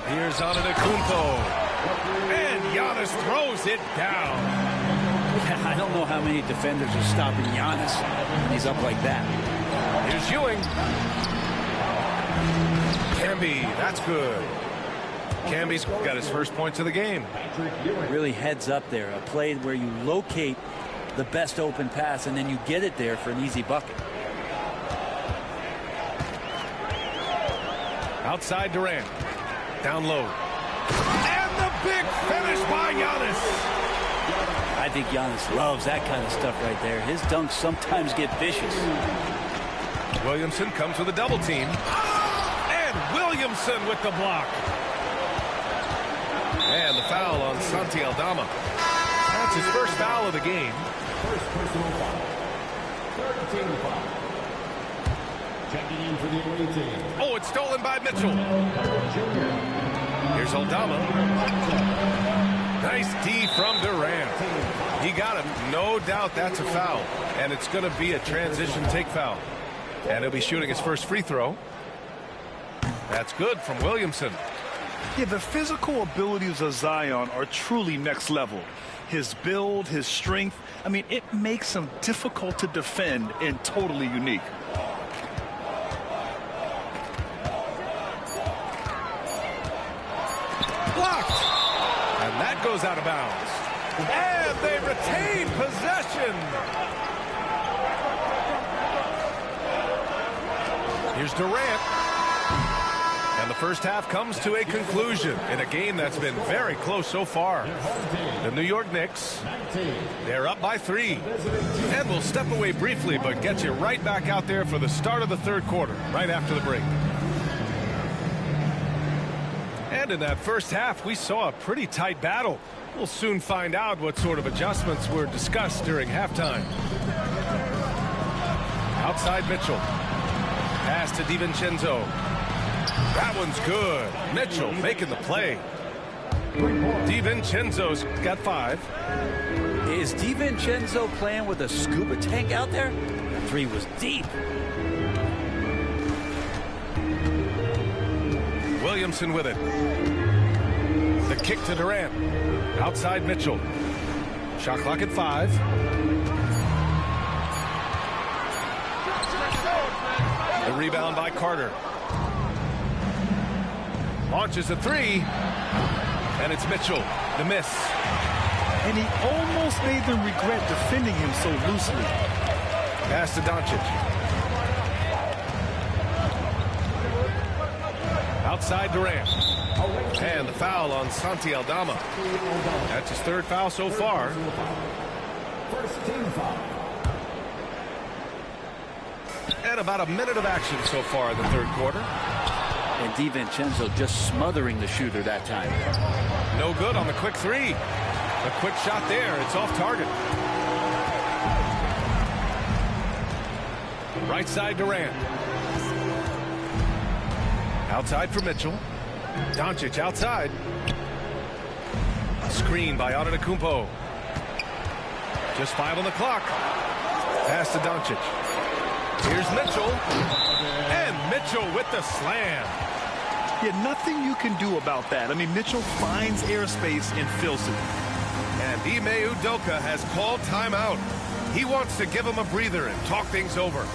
Here's Antetokounmpo. And Giannis throws it down. I don't know how many defenders are stopping Giannis when he's up like that. Here's Ewing. Camby, that's good. Camby's got his first points of the game. Really heads up there. A play where you locate the best open pass and then you get it there for an easy bucket. Outside Durant. Down low. And the big finish by Giannis. I think Giannis loves that kind of stuff right there. His dunks sometimes get vicious. Williamson comes with a double team. And Williamson with the block. And the foul on Santi Aldama. That's his first foul of the game. Checking in for the away team. Oh, it's stolen by Mitchell. Here's Aldama. Nice D from Durant. He got him. No doubt that's a foul. And it's going to be a transition take foul. And he'll be shooting his first free throw. That's good from Williamson. Yeah, the physical abilities of Zion are truly next level. His build, his strength, I mean, it makes him difficult to defend and totally unique. Blocked. And that goes out of bounds. And they retain possession. Here's Durant. And the first half comes to a conclusion in a game that's been very close so far. The New York Knicks, they're up by 3. And we'll step away briefly, but get you right back out there for the start of the third quarter, right after the break. And in that first half, we saw a pretty tight battle. We'll soon find out what sort of adjustments were discussed during halftime. Outside Mitchell. Pass to DiVincenzo. That one's good. Mitchell making the play. DiVincenzo's got 5. Is DiVincenzo playing with a scuba tank out there? The 3 was deep. Williamson with it. The kick to Durant. Outside Mitchell. Shot clock at 5. The rebound by Carter. Launches a 3. And it's Mitchell. The miss. And he almost made them regret defending him so loosely. Pass to Doncic. Outside Durant. And the foul on Santi Aldama. That's his 3rd foul so far. First team foul. And about a minute of action so far in the third quarter. And DiVincenzo just smothering the shooter that time. No good on the quick 3. A quick shot there. It's off target. Right side Durant. Outside for Mitchell. Doncic outside. Screen by Antetokounmpo. Just 5 on the clock. Pass to Doncic. Here's Mitchell. And Mitchell with the slam. Yeah, nothing you can do about that. I mean, Mitchell finds airspace and fills it. And Ime Udoka has called timeout. He wants to give him a breather and talk things over.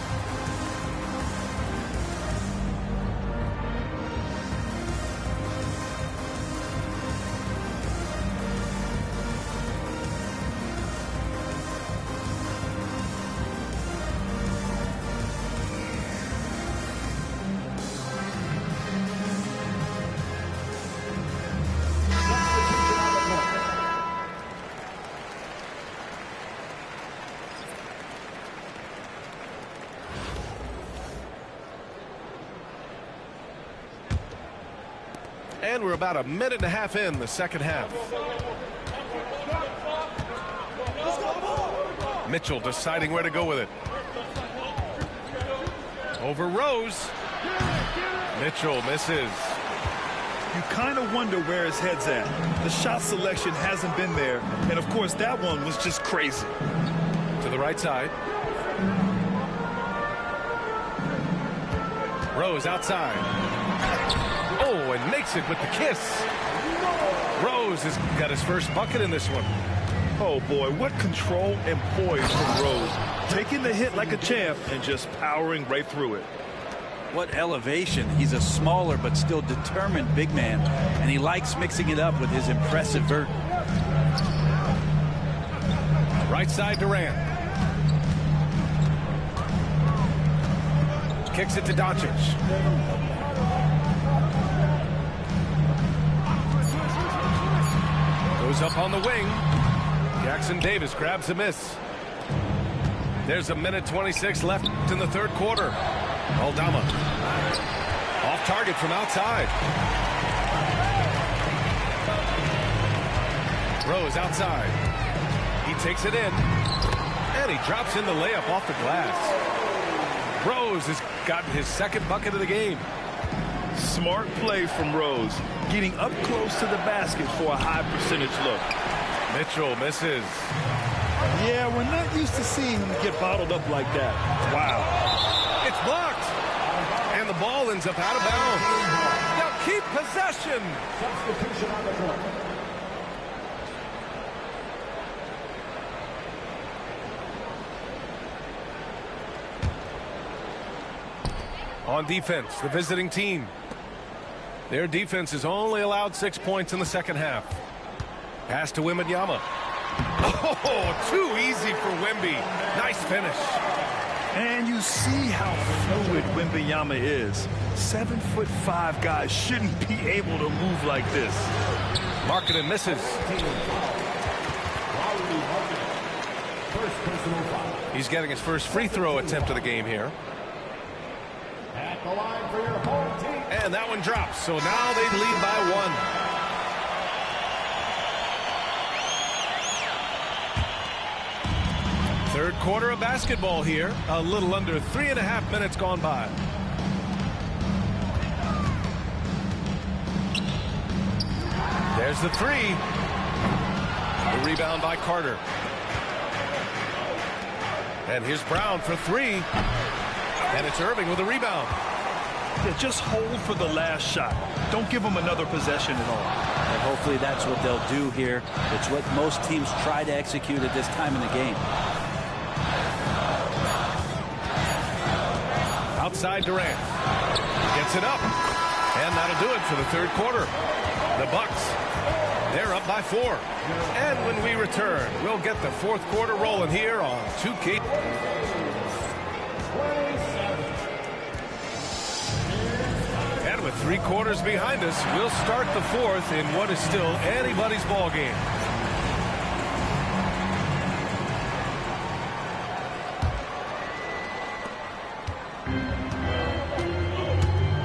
And we're about a minute and a half in the second half. Mitchell deciding where to go with it. Over Rose. Mitchell misses. You kind of wonder where his head's at. The shot selection hasn't been there. And, of course, that one was just crazy. To the right side. Rose outside. Oh, and makes it with the kiss. Rose has got his first bucket in this one. Oh, boy, what control and poise from Rose. Taking the hit like a champ and just powering right through it. What elevation. He's a smaller but still determined big man. And he likes mixing it up with his impressive vert. Right side Durant. Kicks it to Doncic. Goes up on the wing. Jackson Davis grabs a miss. There's a minute 26 left in the third quarter. Aldama. Off target from outside. Rose outside. He takes it in. And he drops in the layup off the glass. Rose has gotten his second bucket of the game. Smart play from Rose, getting up close to the basket for a high percentage look. Mitchell misses. Yeah, we're not used to seeing him get bottled up like that. Wow. It's blocked. And the ball ends up out of bounds. Now keep possession. Substitution on the court. On defense, the visiting team. Their defense has only allowed 6 points in the second half. Pass to Wembanyama. Oh, too easy for Wemby. Nice finish. And you see how fluid Wembanyama is. 7'5" guys shouldn't be able to move like this. Markkanen misses. He's getting his first free throw attempt of the game here. At the line for your home team. And that one drops, so now they lead by 1. Third quarter of basketball here. A little under 3.5 minutes gone by. There's the three. The rebound by Carter. And here's Brown for 3. And it's Irving with a rebound. Yeah, just hold for the last shot. Don't give them another possession at all. And hopefully that's what they'll do here. It's what most teams try to execute at this time in the game. Outside Durant. Gets it up. And that'll do it for the third quarter. The Bucks, they're up by 4. And when we return, we'll get the fourth quarter rolling here on 2K. And with 3 quarters behind us, we'll start the fourth in what is still anybody's ball game.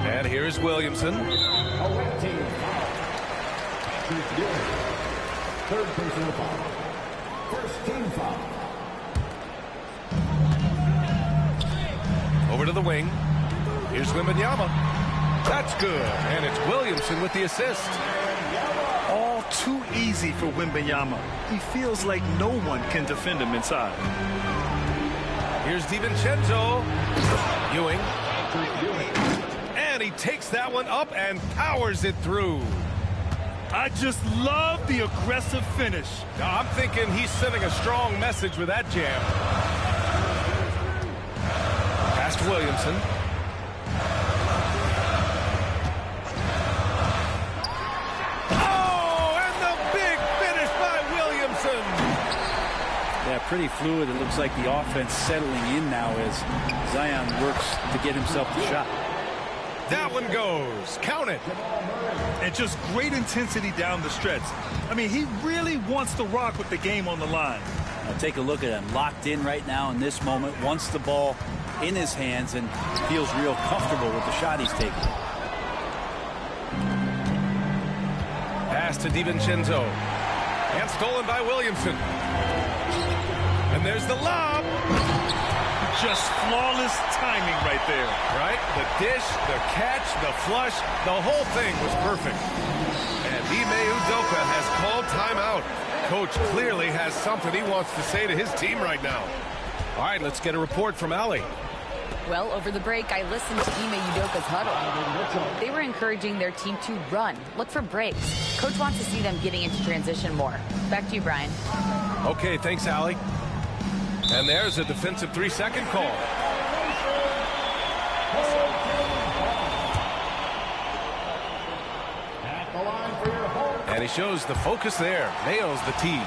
And here's Williamson. Third personal foul. First team foul. Over to the wing. Here's Wembanyama. That's good. And it's Williamson with the assist. All too easy for Wembanyama. He feels like no one can defend him inside. Here's DiVincenzo. Ewing. And he takes that one up and powers it through. I just love the aggressive finish. Now, I'm thinking he's sending a strong message with that jam. Pass to Williamson. Oh, and the big finish by Williamson. Yeah, pretty fluid. It looks like the offense settling in now as Zion works to get himself the shot. That one goes. Count it. And just great intensity down the stretch. I mean, he really wants to rock with the game on the line. Now take a look at him. Locked in right now in this moment. Wants the ball in his hands and feels real comfortable with the shot he's taking. Pass to DiVincenzo. And stolen by Williamson. And there's the lob. Just flawless timing right there. Right? The dish, the catch, the flush, the whole thing was perfect. And Ime Udoka has called timeout. Coach clearly has something he wants to say to his team right now. All right, let's get a report from Allie. Well, over the break, I listened to Ime Udoka's huddle. They were encouraging their team to run, look for breaks. Coach wants to see them getting into transition more. Back to you, Brian. Okay, thanks, Allie. And there's a defensive 3-second call. And he shows the focus there. Nails the tee.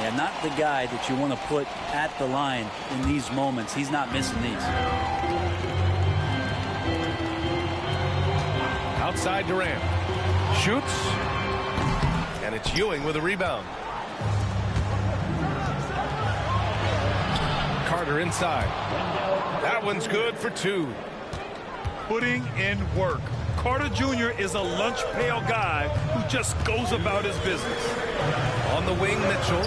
Yeah, not the guy that you want to put at the line in these moments. He's not missing these. Outside Durant. Shoots. And it's Ewing with a rebound. Carter inside. That one's good for 2. Putting in work. Carter Jr. is a lunch pail guy who just goes about his business. On the wing, Mitchell.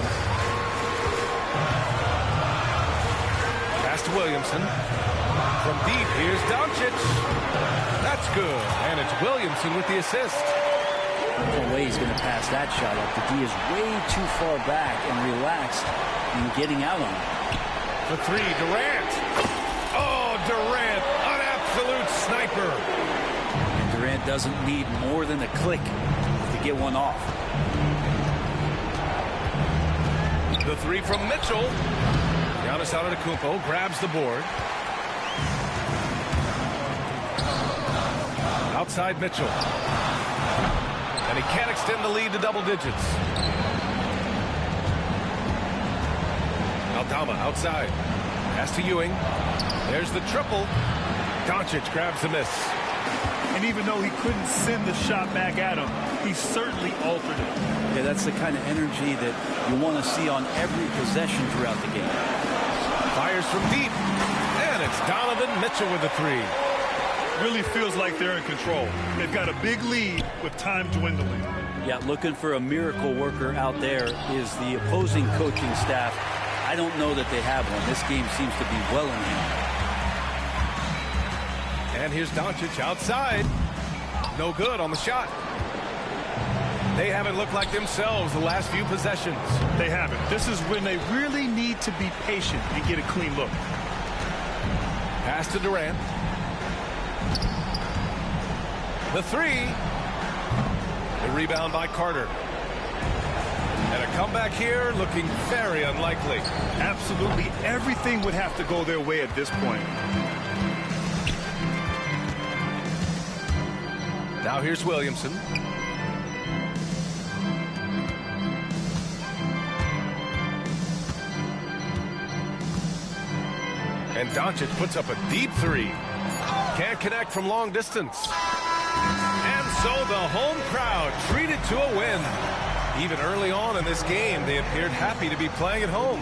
to Williamson. From deep, here's Doncic. That's good. And it's Williamson with the assist. No way he's going to pass that shot up. The D is way too far back and relaxed in getting out on it. The three, Durant. Oh, Durant, an absolute sniper. And Durant doesn't need more than a click to get one off. The three from Mitchell. Giannis Antetokounmpo grabs the board. Outside Mitchell. And he can't extend the lead to double digits. Aldama outside. Pass to Ewing. There's the triple. Doncic grabs the miss. And even though he couldn't send the shot back at him, he certainly altered it. Yeah, that's the kind of energy that you want to see on every possession throughout the game. Fires from deep. And it's Donovan Mitchell with the three. Really feels like they're in control. They've got a big lead with time dwindling. Yeah, looking for a miracle worker out there is the opposing coaching staff. I don't know that they have one. This game seems to be well in hand. And here's Doncic outside. No good on the shot. They haven't looked like themselves the last few possessions. They haven't. This is when they really need to be patient and get a clean look. Pass to Durant. The three. The rebound by Carter. And a comeback here looking very unlikely. Absolutely everything would have to go their way at this point. Now here's Williamson. And Doncic puts up a deep three. Can't connect from long distance. And so the home crowd treated to a win. Even early on in this game, they appeared happy to be playing at home.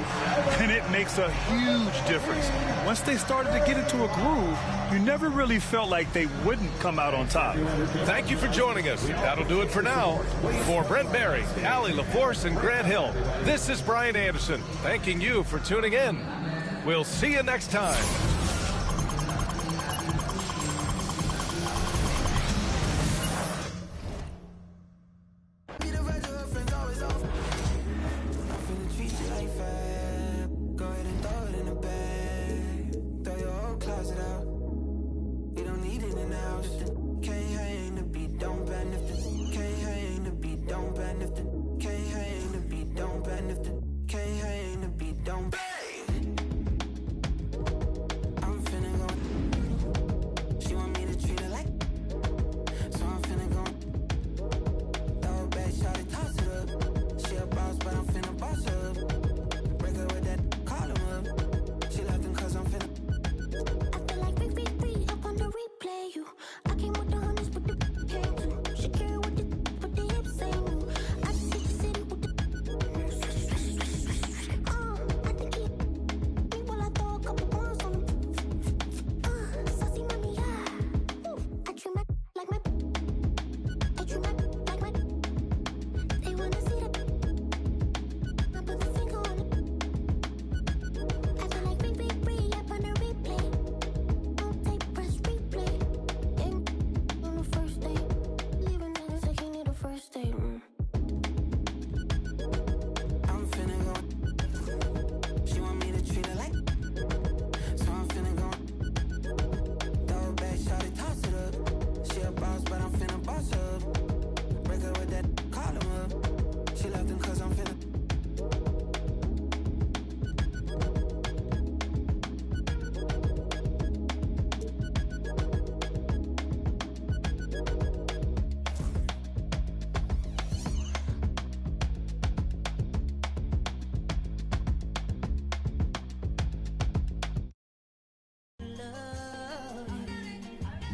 And it makes a huge difference. Once they started to get into a groove, you never really felt like they wouldn't come out on top. Thank you for joining us. That'll do it for now. For Brent Barry, Allie LaForce, and Grant Hill, this is Brian Anderson, thanking you for tuning in. We'll see you next time. Closet out. We don't need it in the house.